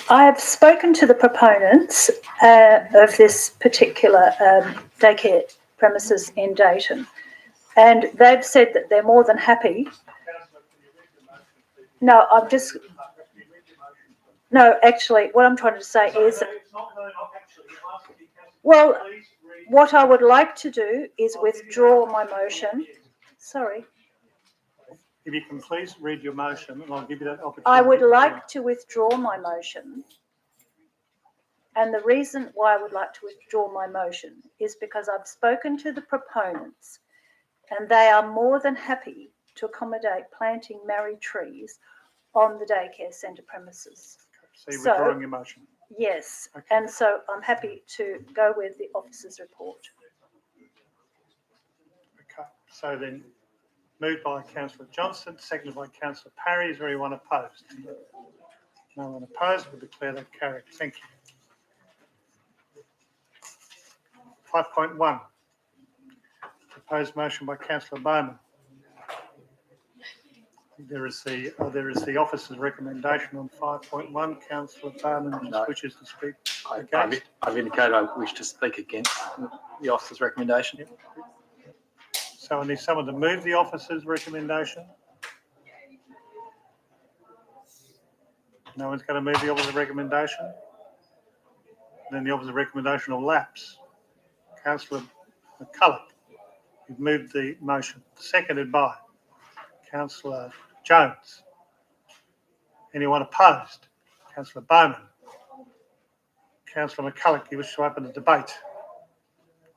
I have spoken to the proponents of this particular daycare premises in Dayton, and they've said that they're more than happy. No, actually, what I'm trying to say is, well, what I would like to do is withdraw my motion. Sorry. If you can please read your motion, and I'll give you that opportunity. I would like to withdraw my motion. And the reason why I would like to withdraw my motion is because I've spoken to the proponents and they are more than happy to accommodate planting marri trees on the daycare centre premises. So you're withdrawing your motion? Yes, Okay. and so I'm happy to go with the officer's report. Okay, so then Moved by Councillor Johnson, seconded by Councillor Parry. Is there anyone opposed? No one opposed. We'll declare that carried. Thank you. 5.1. Proposed motion by Councillor Bowman. There is the officer's recommendation on 5.1. Councillor Bowman No. wishes to speak I've against. indicated I wish to speak against the officer's recommendation. So I need someone to move the officer's recommendation. No one's going to move the officer's recommendation. Then the officer's recommendation will lapse. Councillor McCulloch, you've moved the motion, seconded by Councillor Jones. Anyone opposed? Councillor Bowman. Councillor McCulloch, you wish to open the debate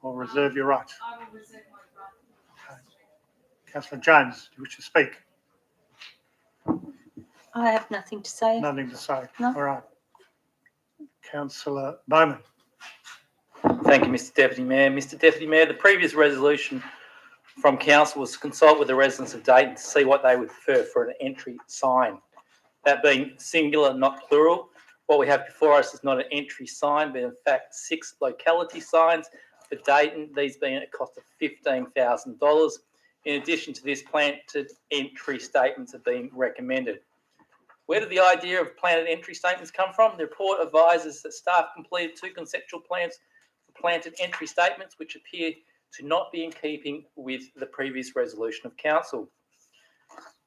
or reserve your right? I will reserve my right. Okay. Councillor Jones, do you wish to speak? I have nothing to say. Nothing to say. No. All right. Councillor Bowman. Thank you, Mr Deputy Mayor. Mr Deputy Mayor, the previous resolution from council was to consult with the residents of Dayton to see what they would prefer for an entry sign. That being singular, not plural. What we have before us is not an entry sign, but in fact 6 locality signs for Dayton, these being at a cost of $15,000. In addition to this, planted entry statements have been recommended. Where did the idea of planted entry statements come from? The report advises that staff completed 2 conceptual plans for planted entry statements, which appear to not be in keeping with the previous resolution of council.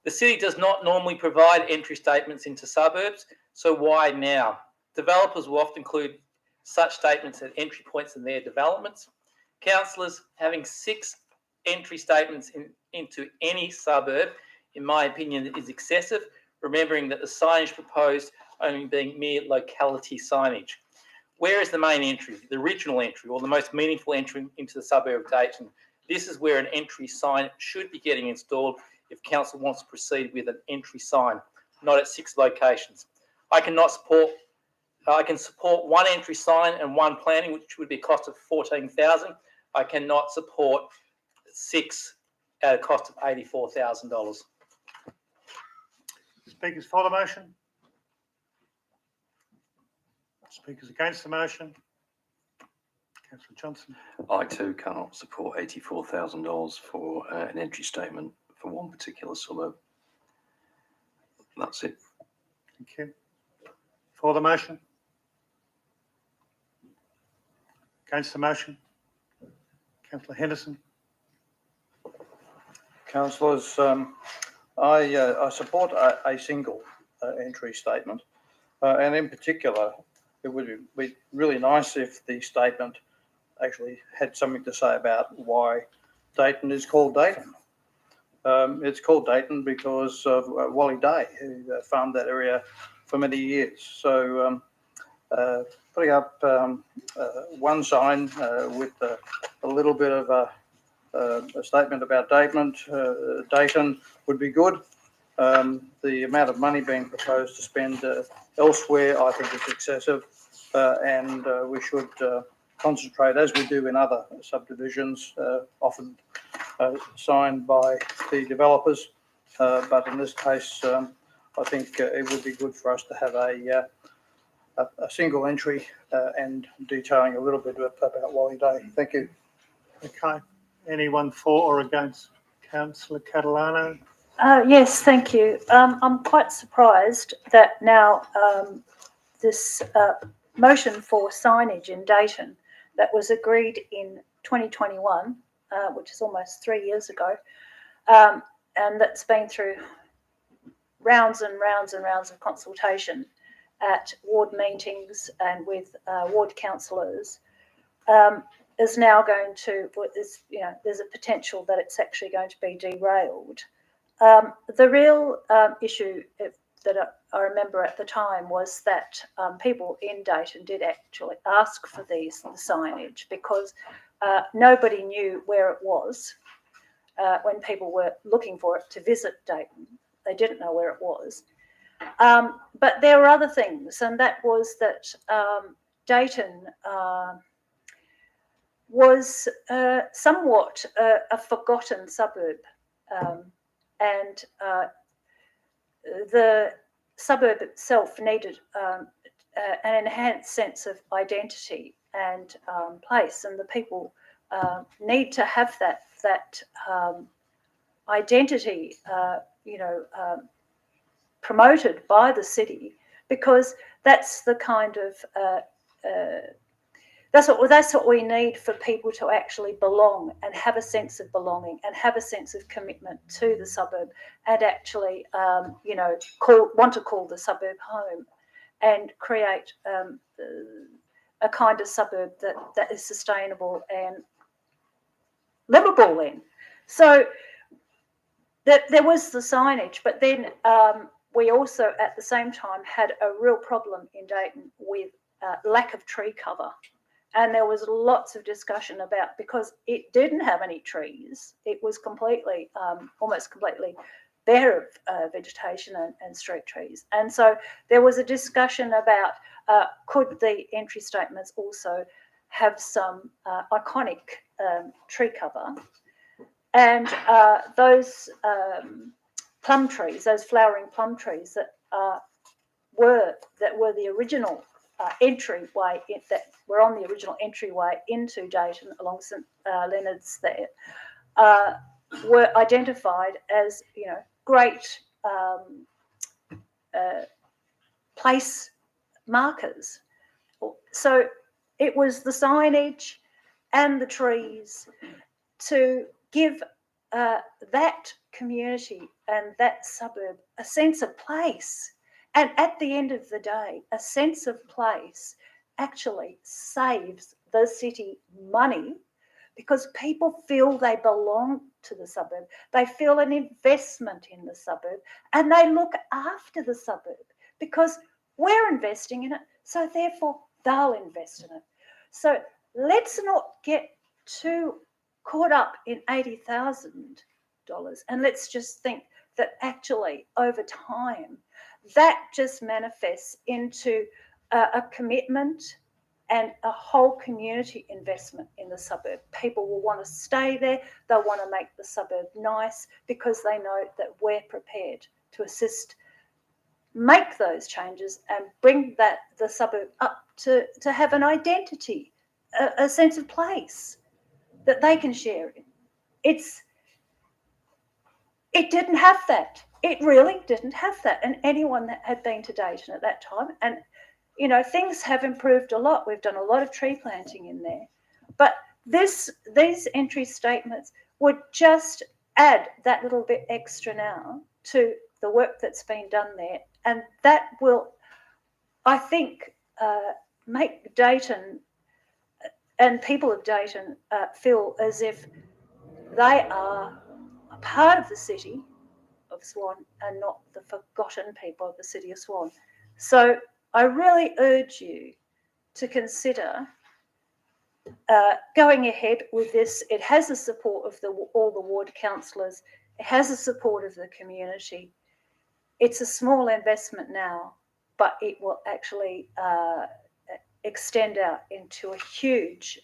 The city does not normally provide entry statements into suburbs, so why now? Developers will often include such statements at entry points in their developments. Councillors, having 6 entry statements into any suburb, in my opinion, is excessive, remembering that the signage proposed only being mere locality signage. Where is the main entry, the original entry, or the most meaningful entry into the suburb of Dayton? This is where an entry sign should be getting installed if council wants to proceed with an entry sign, not at 6 locations. I can support 1 entry sign and 1 planting, which would be a cost of $14,000. I cannot support 6 at a cost of $84,000. Speakers for the motion? Speakers against the motion? Councillor Johnson. I too cannot support $84,000 for an entry statement for one particular suburb. That's it. Thank you. For the motion? Against the motion? Councillor Henderson. Councillors, I support a single entry statement, and in particular, it would be really nice if the statement actually had something to say about why Dayton is called Dayton. It's called Dayton because of Wally Day, who farmed that area for many years. So putting up one sign with a little bit of a statement about Dayton would be good. The amount of money being proposed to spend elsewhere, I think, is excessive, and we should concentrate, as we do in other subdivisions, often signed by the developers. But in this case, I think it would be good for us to have a single entry and detailing a little bit about Wally Day. Thank you. Okay. Anyone for or against? Councillor Catalano. Yes, thank you. I'm quite surprised that now this motion for signage in Dayton that was agreed in 2021, which is almost 3 years ago, and that's been through rounds and rounds and rounds of consultation at ward meetings and with ward councillors, is now going to, there's a potential that it's actually going to be derailed. The real issue that I remember at the time was that people in Dayton did actually ask for the signage because nobody knew where it was when people were looking for it to visit Dayton. They didn't know where it was. But there were other things, and that was that Dayton was somewhat a forgotten suburb and the suburb itself needed an enhanced sense of identity and place, and the people need to have that identity, promoted by the city, because that's the kind of that's what we need for people to actually belong and have a sense of belonging and have a sense of commitment to the suburb, and actually want to call the suburb home and create a kind of suburb that is sustainable and livable in. So there was the signage, but then we also at the same time had a real problem in Dayton with lack of tree cover. And there was lots of discussion about, because it didn't have any trees, it was completely, almost completely bare of vegetation and street trees. And so there was a discussion about could the entry statements also have some iconic tree cover, and those plum trees, those flowering plum trees that were the original entryway, that were on the original entryway into Dayton along St Leonard's there, were identified as great place markers. So it was the signage and the trees to give that community and that suburb a sense of place. And at the end of the day, a sense of place actually saves the city money, because people feel they belong to the suburb. They feel an investment in the suburb, and they look after the suburb because we're investing in it. So therefore, they'll invest in it. So let's not get too caught up in $80,000, and let's just think that actually over time, that just manifests into a commitment and a whole community investment in the suburb. People will want to stay there. They'll want to make the suburb nice because they know that we're prepared to assist, make those changes and bring the suburb up to have an identity, a sense of place that they can share in. It didn't have that. It really didn't have that. And anyone that had been to Dayton at that time, and things have improved a lot. We've done a lot of tree planting in there. But these entry statements would just add that little bit extra now to the work that's been done there. And that will, I think, make Dayton and people of Dayton feel as if they are a part of the city of Swan and not the forgotten people of the city of Swan. So I really urge you to consider going ahead with this. It has the support of all the ward councillors. It has the support of the community. It's a small investment now, but it will actually extend out into a huge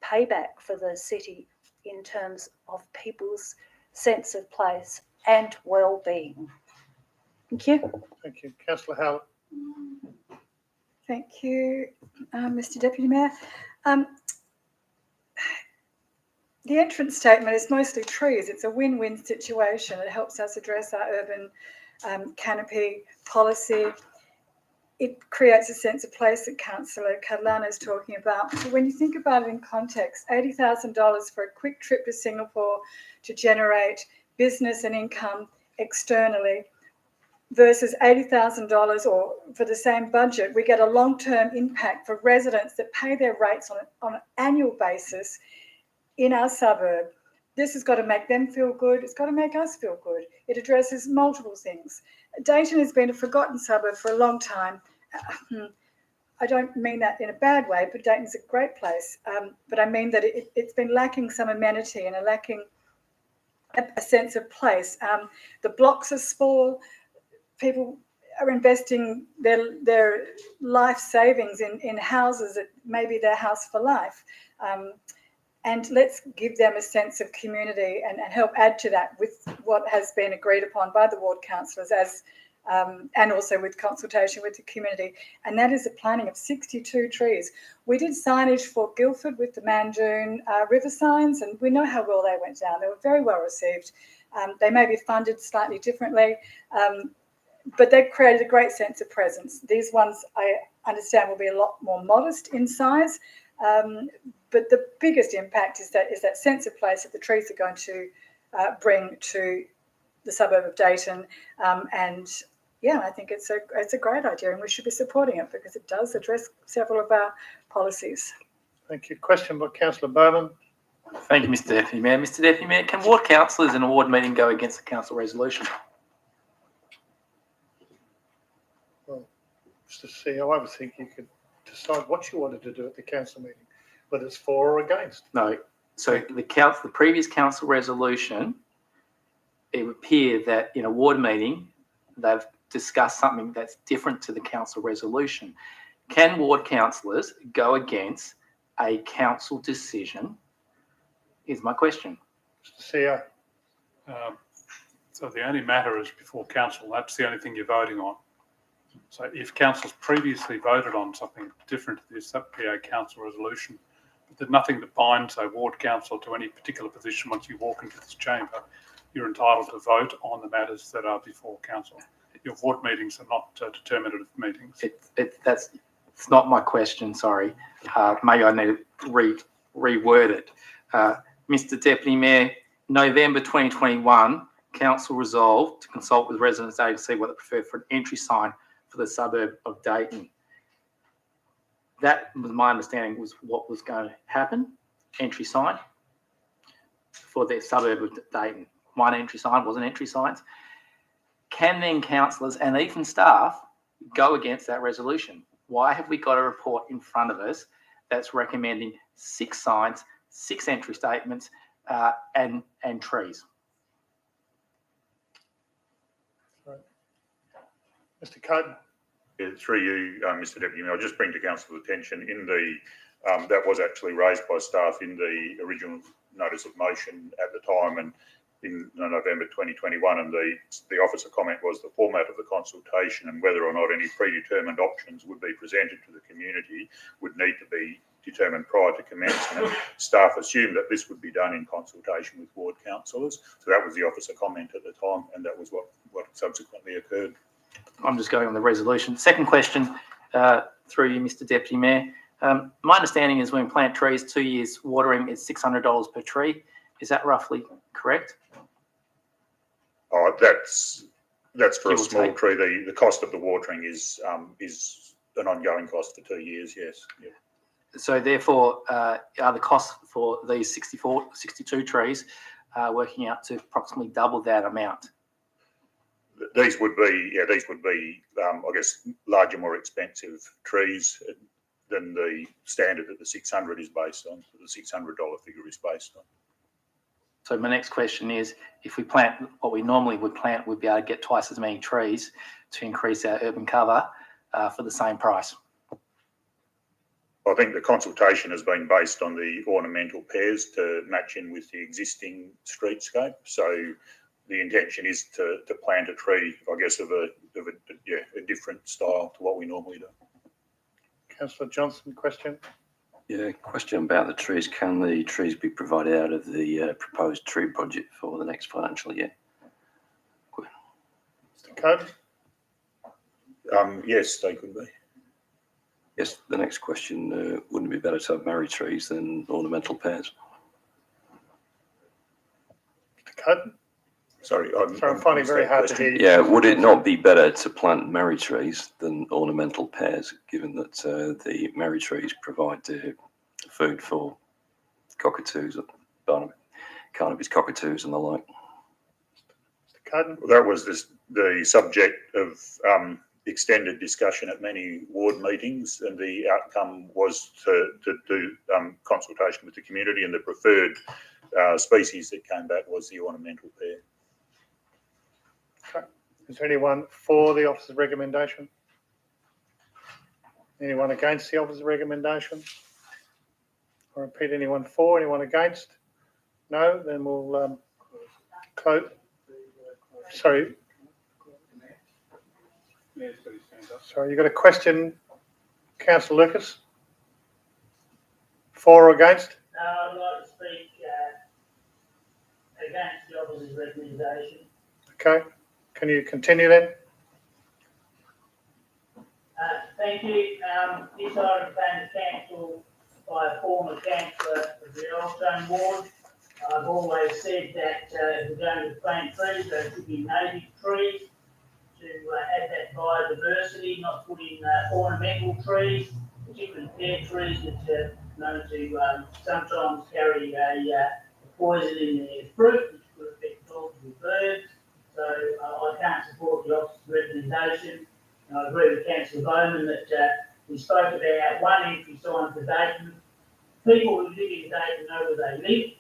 payback for the city in terms of people's sense of place and well-being. Thank you. Thank you. Councillor Howard. Thank you, Mr Deputy Mayor. The entrance statement is mostly trees. It's a win-win situation. It helps us address our urban canopy policy. It creates a sense of place that Councillor Catalano is talking about. So when you think about it in context, $80,000 for a quick trip to Singapore to generate business and income externally versus $80,000, or for the same budget, we get a long-term impact for residents that pay their rates on an annual basis in our suburb. This has got to make them feel good. It's got to make us feel good. It addresses multiple things. Dayton has been a forgotten suburb for a long time. I don't mean that in a bad way, but Dayton's a great place. But I mean that it's been lacking some amenity and lacking a sense of place. The blocks are small. People are investing their life savings in houses that may be their house for life. and let's give them a sense of community and help add to that with what has been agreed upon by the ward councillors and also with consultation with the community. And that is a planting of 62 trees. We did signage for Guildford with the Mandoon river signs, and we know how well they went down. They were very well received. They may be funded slightly differently, but they've created a great sense of presence. These ones, I understand, will be a lot more modest in size, but the biggest impact is that sense of place that the trees are going to bring to the suburb of Dayton. And yeah, I think it's a great idea, and we should be supporting it because it does address several of our policies. Thank you. Question by Councillor Bowman. Thank you, Mr Deputy Mayor. Mr Deputy Mayor, can ward councillors in a ward meeting go against the council resolution? Well, Mr CEO, I would think you could decide what you wanted to do at the council meeting, whether it's for or against. No. So the previous council resolution, it would appear that in a ward meeting, they've discussed something that's different to the council resolution. Can ward councillors go against a council decision? Is my question. Mr CEO. So the only matter is before council. That's the only thing you're voting on. So if council's previously voted on something different to this, that would be a council resolution. But there's nothing that binds a ward council to any particular position. Once you walk into this chamber, you're entitled to vote on the matters that are before council. Your ward meetings are not determinative meetings. It's not my question, sorry. Maybe I need to reword it. Mr Deputy Mayor, November 2021, council resolved to consult with residents to see what they prefer for an entry sign for the suburb of Dayton. That was my understanding was what was going to happen, entry sign for the suburb of Dayton. One entry sign wasn't entry signs. Can then councillors and even staff go against that resolution? Why have we got a report in front of us that's recommending 6 signs, 6 entry statements, and trees? Right. Mr. Coden. Yeah, through you, Mr Deputy Mayor, I'll just bring to council's attention in the, that was actually raised by staff in the original notice of motion at the time and in November 2021, and the officer comment was the format of the consultation and whether or not any predetermined options would be presented to the community would need to be determined prior to commencement. Staff assumed that this would be done in consultation with ward councillors. So that was the officer comment at the time, and that was what subsequently occurred. I'm just going on the resolution. Second question, through you, Mr Deputy Mayor. My understanding is when we plant trees, 2 years watering is $600 per tree. Is that roughly correct? Oh, that's for a small tree. The cost of the watering is an ongoing cost for 2 years. Yes. Yeah. So therefore, are the costs for these 62 trees working out to approximately double that amount? These would be, I guess, larger, more expensive trees than the standard that the 600 is based on. So the $600 figure is based on. So my next question is, if we plant what we normally would plant, we'd be able to get twice as many trees to increase our urban cover for the same price. I think the consultation has been based on the ornamental pairs to match in with the existing streetscape. So the intention is to plant a tree, I guess, of a different style to what we normally do. Councillor Johnson, question. Yeah, question about the trees. Can the trees be provided out of the proposed tree budget for the next financial year? Mr. Coden? Yes, they could be. Yes, the next question, wouldn't it be better to have married trees than ornamental pairs? Mr. Coden? Sorry, I'm finding it very hard to hear you. Yeah, would it not be better to plant married trees than ornamental pairs, given that the married trees provide food for cockatoos, Carnaby's cockatoos and the like? Mr. Coden? Well, that was the subject of extended discussion at many ward meetings, and the outcome was to do consultation with the community, and the preferred species that came back was the ornamental pair. Okay. Is there anyone for the officer's recommendation? Anyone against the officer's recommendation? I'll repeat, anyone for, anyone against? No, then we'll close. Sorry. Sorry, you got a question, Councillor Lucas? For or against? I'd like to speak against the officer's recommendation. Okay, can you continue then? Thank you. This item came to council by a former councillor of the Earlstone ward. I've always said that if we're going to plant trees, they should be native trees to add that biodiversity, not put in ornamental trees, particularly pear trees which are known to sometimes carry a poison in their fruit, which could affect dogs and birds. So I can't support the officer's recommendation. And I agree with Councillor Bowman that we spoke about one entry sign for Dayton. People who live in Dayton know where they live.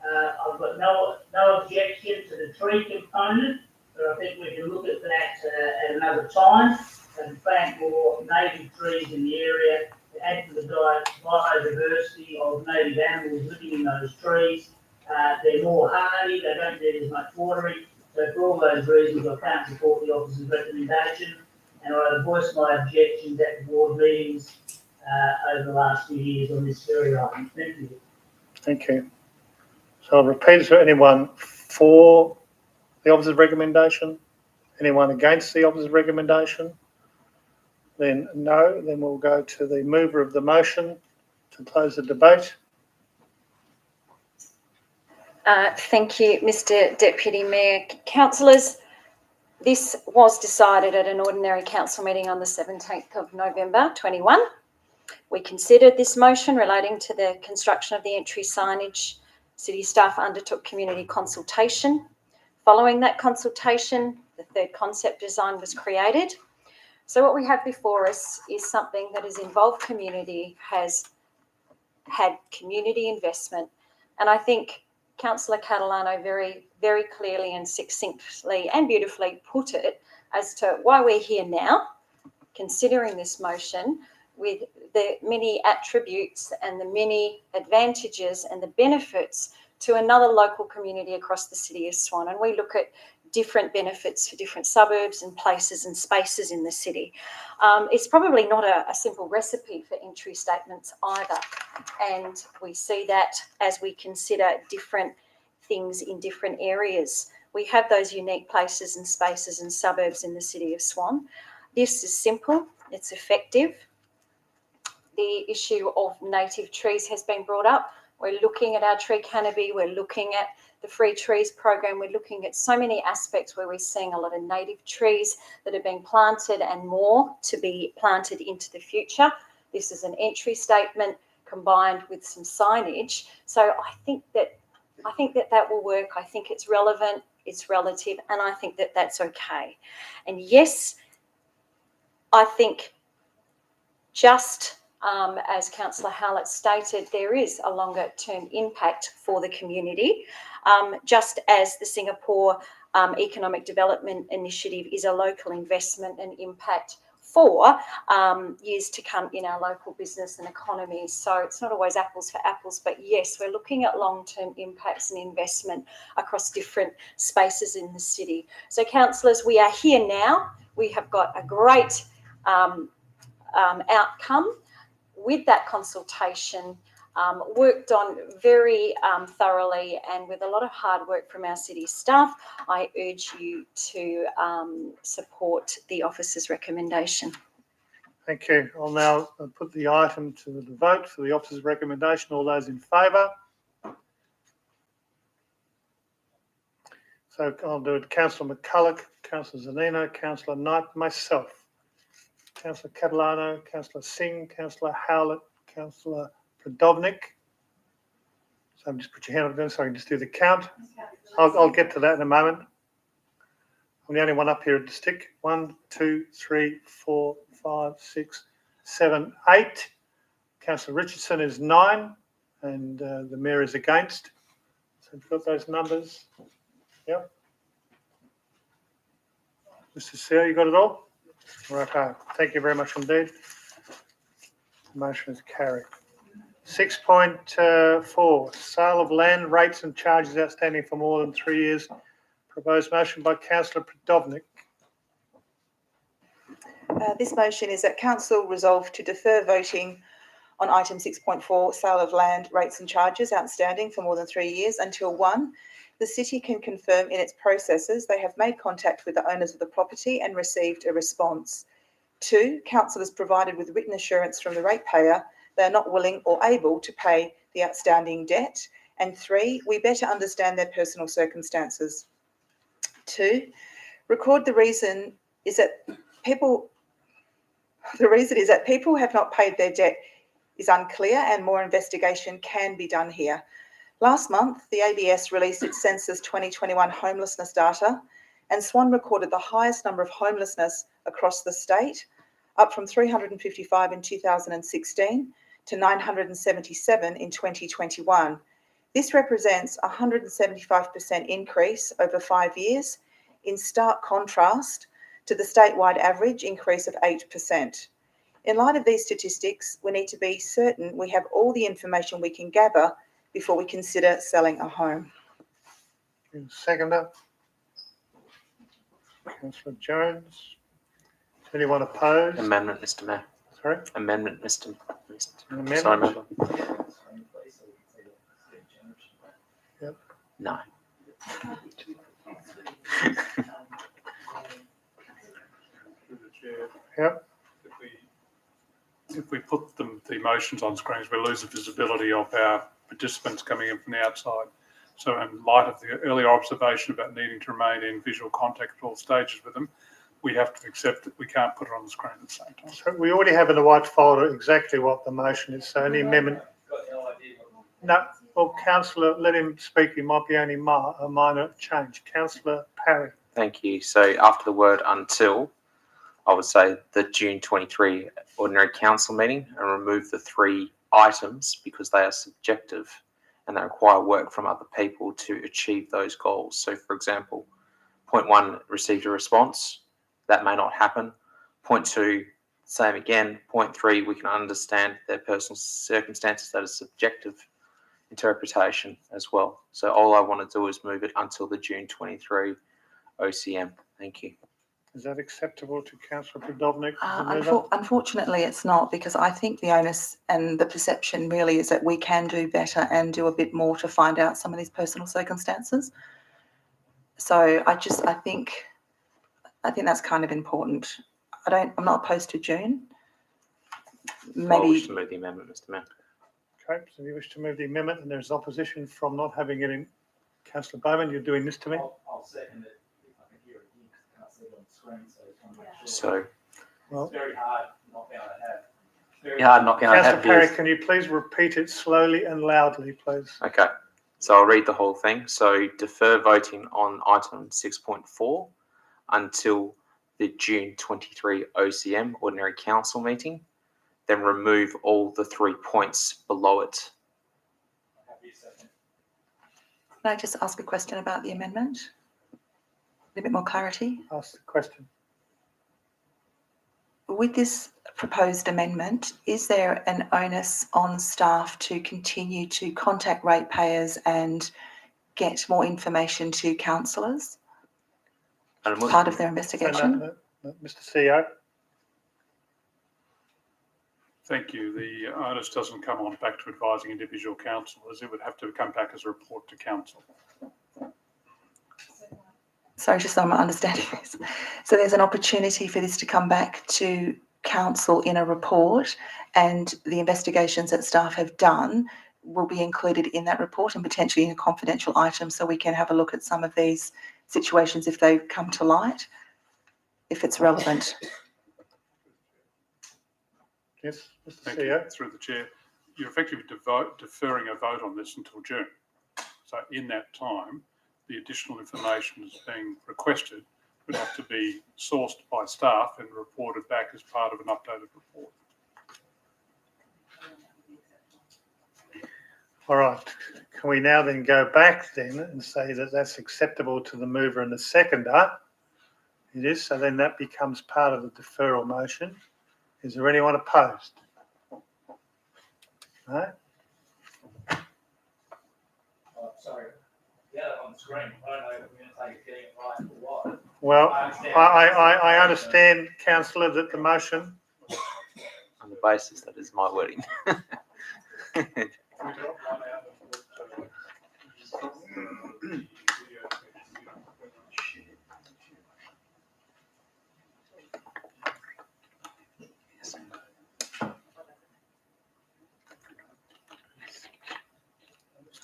I've got no objection to the tree component, but I think we can look at that at another time and plant more native trees in the area to add to the biodiversity of native animals living in those trees. They're more hardy, they don't need as much watering. So for all those reasons, I can't support the officer's recommendation, and I have voiced my objections at the board meetings over the last few years on this very item. Thank you. Thank you. So I'll repeat, is there anyone for the officer's recommendation? Anyone against the officer's recommendation? Then no, then we'll go to the mover of the motion to close the debate. Thank you, Mr Deputy Mayor. Councillors, this was decided at an ordinary council meeting on the 17th of November 21. We considered this motion relating to the construction of the entry signage. City staff undertook community consultation. Following that consultation, the third concept design was created. So what we have before us is something that has involved community, has had community investment, and I think Councillor Catalano very, very clearly and succinctly and beautifully put it as to why we're here now, considering this motion with the many attributes and the many advantages and the benefits to another local community across the city of Swan. And we look at different benefits for different suburbs and places and spaces in the city. It's probably not a simple recipe for entry statements either. And we see that as we consider different things in different areas. We have those unique places and spaces and suburbs in the city of Swan. This is simple, it's effective. The issue of native trees has been brought up. We're looking at our tree canopy, we're looking at the Free Trees program, we're looking at so many aspects where we're seeing a lot of native trees that are being planted and more to be planted into the future. This is an entry statement combined with some signage. So I think that will work. I think it's relevant, it's relative, and I think that that's okay. And yes, I think just as Councillor Howlett stated, there is a longer term impact for the community, just as the Singapore Economic Development Initiative is a local investment and impact for years to come in our local business and economy. So it's not always apples for apples, but yes, we're looking at long-term impacts and investment across different spaces in the city. So councillors, we are here now. We have got a great outcome with that consultation, worked on very thoroughly and with a lot of hard work from our city staff. I urge you to support the officer's recommendation. Thank you. I'll now put the item to the vote for the officer's recommendation. All those in favour? So I'll do it. Councillor McCulloch, Councillor Zanino, Councillor Knight, myself. Councillor Catalano, Councillor Singh, Councillor Howlett, Councillor Prodovnik. So just put your hand up there so I can just do the count. I'll get to that in a moment. I'm the only one up here at the stick. 1, 2, 3, 4, 5, 6, 7, 8. Councillor Richardson is 9 and the Mayor is against. So you've got those numbers. Yep. Mr. Sear, you got it all? Right. Thank you very much indeed. The motion is carried. 6.4, sale of land, rates and charges outstanding for more than 3 years. Proposed motion by Councillor Pridovnik. This motion is that council resolve to defer voting on item 6.4, sale of land, rates and charges outstanding for more than 3 years until 1, the city can confirm in its processes they have made contact with the owners of the property and received a response. 2, council is provided with written assurance from the ratepayer they are not willing or able to pay the outstanding debt. And 3, we better understand their personal circumstances. 2, record the reason is that people have not paid their debt is unclear and more investigation can be done here. Last month, the ABS released its Census 2021 homelessness data, and Swan recorded the highest number of homelessness across the state, up from 355 in 2016 to 977 in 2021. This represents a 175% increase over 5 years, in stark contrast to the statewide average increase of 8%. In light of these statistics, we need to be certain we have all the information we can gather before we consider selling a home. Seconder. Councillor Jones. Anyone opposed? Amendment, Mr. Mayor. Sorry? Amendment, Mr. Amendment? Sorry, Member. Yep. No. Yep. If we put the motions on screens, we lose the visibility of our participants coming in from the outside. So in light of the earlier observation about needing to remain in visual contact at all stages with them, we have to accept that we can't put it on the screen at the same time. So we already have in the white folder exactly what the motion is. So any amendment. No, well, councillor, let him speak. It might be only a minor change. Councillor Parry. Thank you. So after the word until, I would say the June 23 ordinary council meeting and remove the 3 items because they are subjective and they require work from other people to achieve those goals. So for example, point 1 received a response. That may not happen. Point 2, same again. Point 3, we can understand their personal circumstances. That is subjective interpretation as well. So all I want to do is move it until the June 23 OCM. Thank you. Is that acceptable to Councillor Pridovnik? Unfortunately, it's not, because I think the onus and the perception really is that we can do better and do a bit more to find out some of these personal circumstances. So I think that's kind of important. I'm not opposed to June. Maybe. I wish to move the amendment, Mr. Mayor. Okay, so you wish to move the amendment and there's opposition from not having it in. Councillor Bowman, you're doing this to me? I'll second it if I can hear it because I can't see it on the screen, so it's one of So, it's very hard not being able to have. very hard not being able to Councillor have Parry, views. can you please repeat it slowly and loudly, please? Okay, so I'll read the whole thing. So defer voting on item 6.4 until the June 23 OCM ordinary council meeting, then remove all the 3 points below it. Can I just ask a question about the amendment? A bit more clarity. Ask the question. With this proposed amendment, is there an onus on staff to continue to contact ratepayers and get more information to councillors? Part of their investigation? Mr. CEO. Thank you. The onus doesn't come on back to advising individual councillors. It would have to come back as a report to council. Sorry, just so I'm understanding this. So there's an opportunity for this to come back to council in a report, and the investigations that staff have done will be included in that report and potentially in a confidential item, so we can have a look at some of these situations if they come to light, if it's relevant. Yes, Mr. Thank CEO. you. Through the chair, you're effectively deferring a vote on this until June. So in that time, the additional information is being requested would have to be sourced by staff and reported back as part of an updated report. All right. Can we now then go back then and say that that's acceptable to the mover and the seconder? It is. So then that becomes part of the deferral motion. Is there anyone opposed? No? on the screen. I don't know if we're going to take it, getting it right or what. Well, I understand, councillor, that the motion, On the basis that is my wording.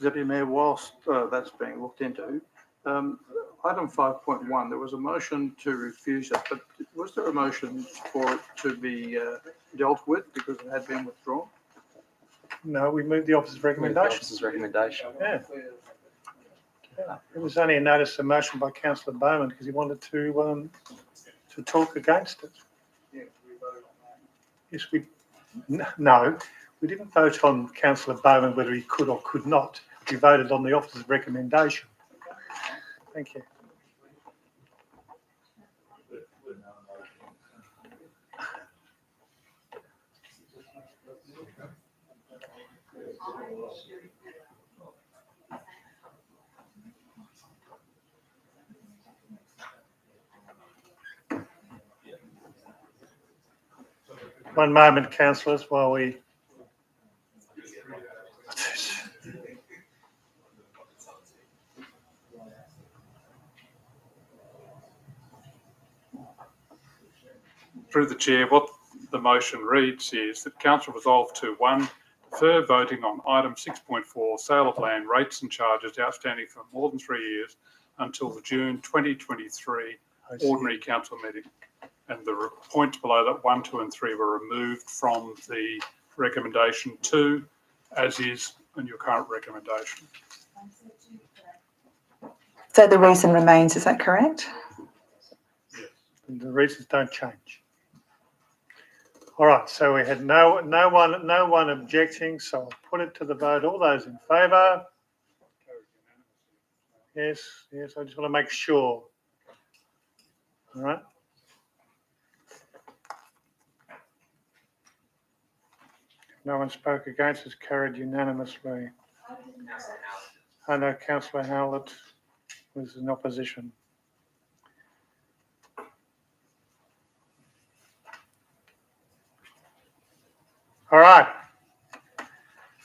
Deputy Mayor, whilst that's being looked into, item 5.1, there was a motion to refuse it, but was there a motion for it to be dealt with because it had been withdrawn? no, we moved the officer's recommendation. Officer's recommendation. Yeah. It was only a notice of motion by councillor Bowman because he wanted to talk against it. Yes, no, we didn't vote on councillor Bowman whether he could or could not. We voted on the officer's recommendation. Thank you. One moment, councillors, while we. Through the chair, what the motion reads is that council resolve to 1, defer voting on item 6.4, sale of land, rates and charges outstanding for more than 3 years until the June 2023 ordinary council meeting. And the points below that, 1, 2 and 3 were removed from the recommendation 2, as is in your current recommendation. So the reason remains, is that correct? The reasons don't change. All right, so we had no one objecting, so I'll put it to the vote. All those in favour? Yes, I just want to make sure. All right. No one spoke against, it's carried unanimously. I know councillor Howlett was in opposition. All right.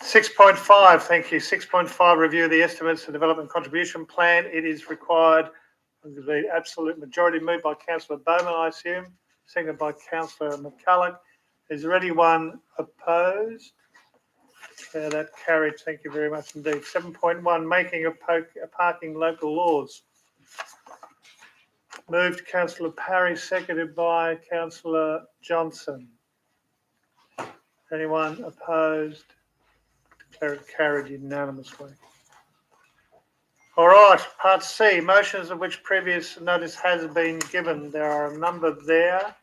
6.5, thank you. 6.5, review the estimates of development contribution plan. It is required the absolute majority, moved by councillor Bowman, I assume, seconded by councillor McCulloch. Is there anyone opposed? That carried. Thank you very much indeed. 7.1, making of parking local laws. Moved councillor Parry, seconded by councillor Johnson. Anyone opposed? Declare it carried unanimously. All right, part C, motions of which previous notice has been given. There are a number there.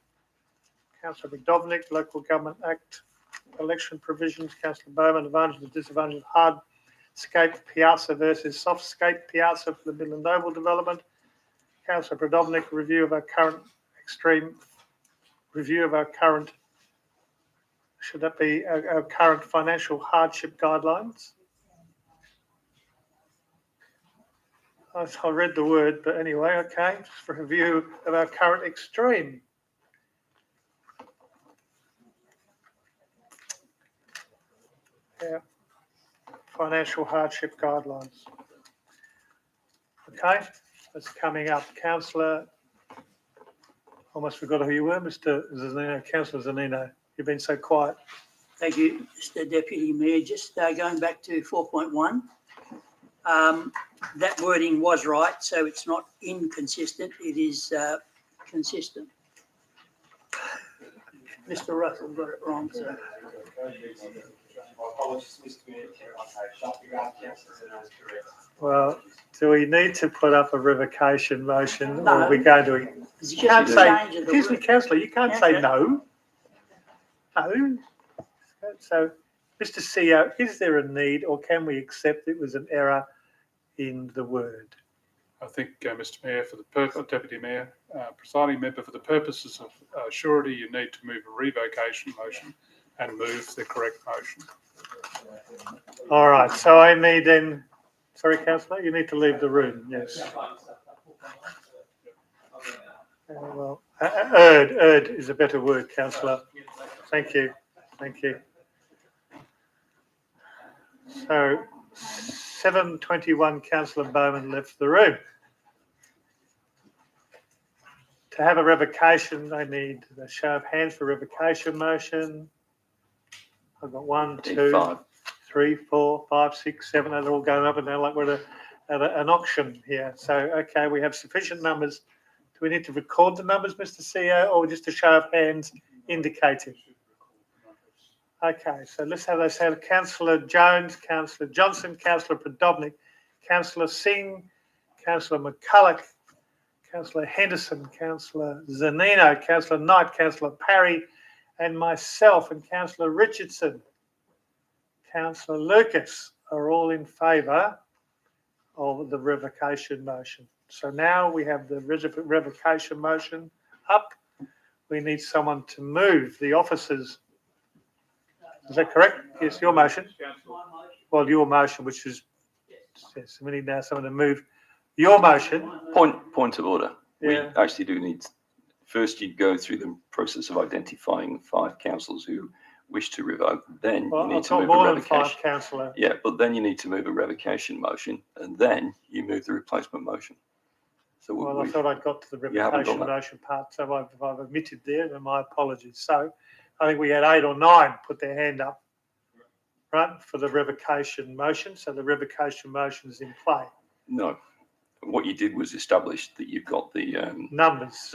Councillor McDovnick, Local Government Act, election provisions. Councillor Bowman, advantages and disadvantages of hardscape piazza versus softscape piazza for the Midland Oval development. Councillor Brodovnik, review of our current should that be our current financial hardship guidelines? I read the word, but anyway, okay, just for a review of our current extreme. Yeah, financial hardship guidelines. Okay, that's coming up. Councillor, almost forgot who you were, Mr. Zanino, Councillor Zanino. You've been so quiet. Thank you, Mr. Deputy Mayor. Just going back to 4.1, that wording was right, so it's not inconsistent, it is consistent. Mr. Russell got it wrong, so. Well, do we need to put up a revocation motion? No. Or are we going to? It's You can't just a say, change of the excuse me, word. councillor, you can't say Okay. no. No. So, Mr. CEO, is there a need or can we accept it was an error in the word? I think, Mr. Mayor, for the purpose, Deputy Mayor, presiding member, for the purposes of surety, you need to move a revocation motion and move the correct motion. All right, so I need then Sorry, councillor, you need to leave the room, yes. Well, urd is a better word, councillor. Thank you, thank you. So 7:21, councillor Bowman left the room. To have a revocation, I need a show of hands for revocation motion. I've got 1, 2, 3, 4, 5, 6, 7. They're all going up and down like we're at an auction here. So, okay, we have sufficient numbers. Do we need to record the numbers, Mr. CEO, or just a show of hands indicating? Okay, so let's have those have Councillor Jones, Councillor Johnson, Councillor Prodobnik, Councillor Singh, Councillor McCulloch, Councillor Henderson, Councillor Zanino, Councillor Knight, Councillor Parry, and myself and Councillor Richardson. Councillor Lucas are all in favour of the revocation motion. So now we have the revocation motion up. We need someone to move the officers. Is that correct? Yes, your motion. Well, your motion, which is, yes, we need now someone to move your motion. Point of order. Yeah. We actually do need, first you go through the process of identifying 5 councillors who wish to revoke, then Well, you need I've to got move more a than 5, revocation. councillor. Yeah, but then you need to move a revocation motion, and then you move the replacement motion. So Well, I thought I'd got to the You haven't done revocation that. motion part, so I've omitted there, and my apologies. So I think we had 8 or 9 put their hand up, right, for the revocation motion. So the revocation motion is in play. No, what you did was establish that you've got the Numbers.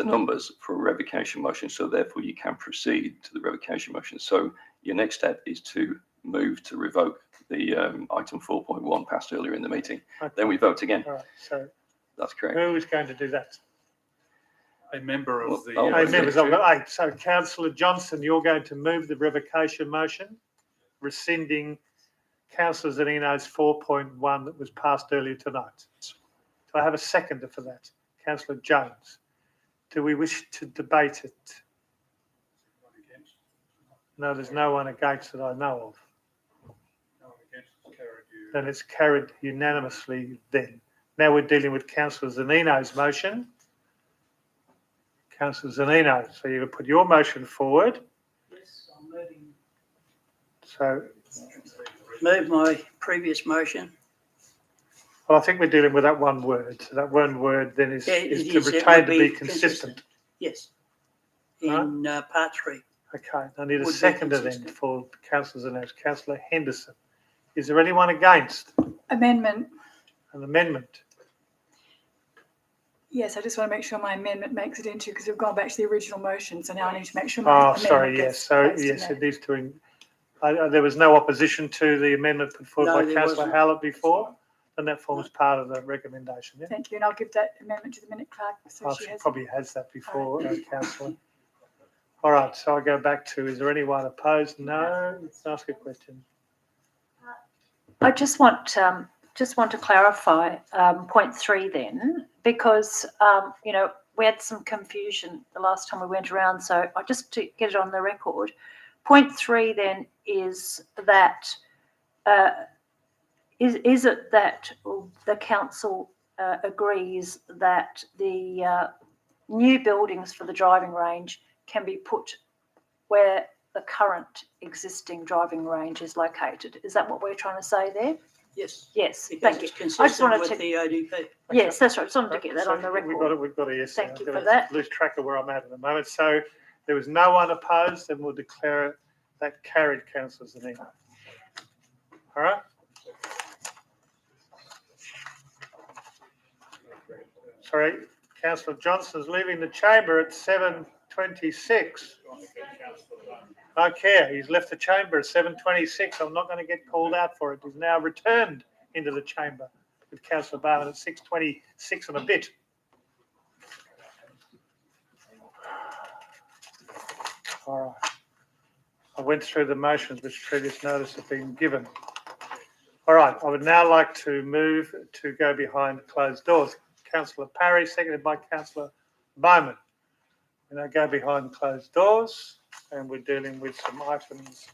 for a revocation motion, so therefore you can proceed to the revocation motion. So your next step is to move to revoke the item 4.1 passed earlier in the meeting. Okay. Then we vote again. All right, so That's correct. who is going to do that? A member of the. Oh, Eight members, I've got 8. So Councillor Johnson, you're going to move the revocation motion, rescinding Councillor Zanino's 4.1 that was passed earlier tonight. Do I have a seconder for that? Councillor Jones. Do we wish to debate it? No, there's no one against that I know of. Then it's carried unanimously then. Now we're dealing with Councillor Zanino's motion. Councillor Zanino, so you can put your motion forward. Yes, I'm moving. So, Move my previous motion. well, I think we're dealing with that one word. So that one word then is, Yeah, is it to is. It retain would to be be consistent. Yes. In part 3. Okay, I need a Would be seconder then consistent. for Councillor Zanino. Councillor Henderson. Is there anyone against Amendment. an amendment? Yes, I just want to make sure my amendment makes it into, because we've gone back to the original motion, so now I need to make sure my Oh, amendment sorry, yes. gets So, placed in yes, there. it needs to, there was no opposition to the amendment put forward No, by there Councillor wasn't. Hallett before, and that forms part of the recommendation, yeah? Thank you, and I'll give that amendment to the minute clerk, so Oh, she she has. probably has that before, councillor. All right, so I go back to, is there anyone opposed? No, let's ask a question. I just want to clarify point 3 then, because we had some confusion the last time we went around. So I just to get it on the record, point 3 then is that is it that the council agrees that the new buildings for the driving range can be put where the current existing driving range is located? Is that what we're trying to say there? Yes. Yes, Because thank you. it's I just consistent wanted with to, the ODP. yes, that's right. I just wanted to get that So on the We've record. got a yes. Thank I'm you gonna for that. lose track of where I'm at the moment. So there was no one opposed, and we'll declare that carried, councillor Zanino. All right? Sorry, councillor Johnson's leaving the chamber at 7:26. Don't care. He's left the chamber at 7:26. I'm not going to get called out for it. He's now returned into the chamber with councillor Bowman at 6:26 and a bit. All right. I went through the motions which previous notice have been given. All right. I would now like to move to go behind closed doors. Councillor Parry, seconded by councillor Bowman. And I go behind closed doors, and we're dealing with some items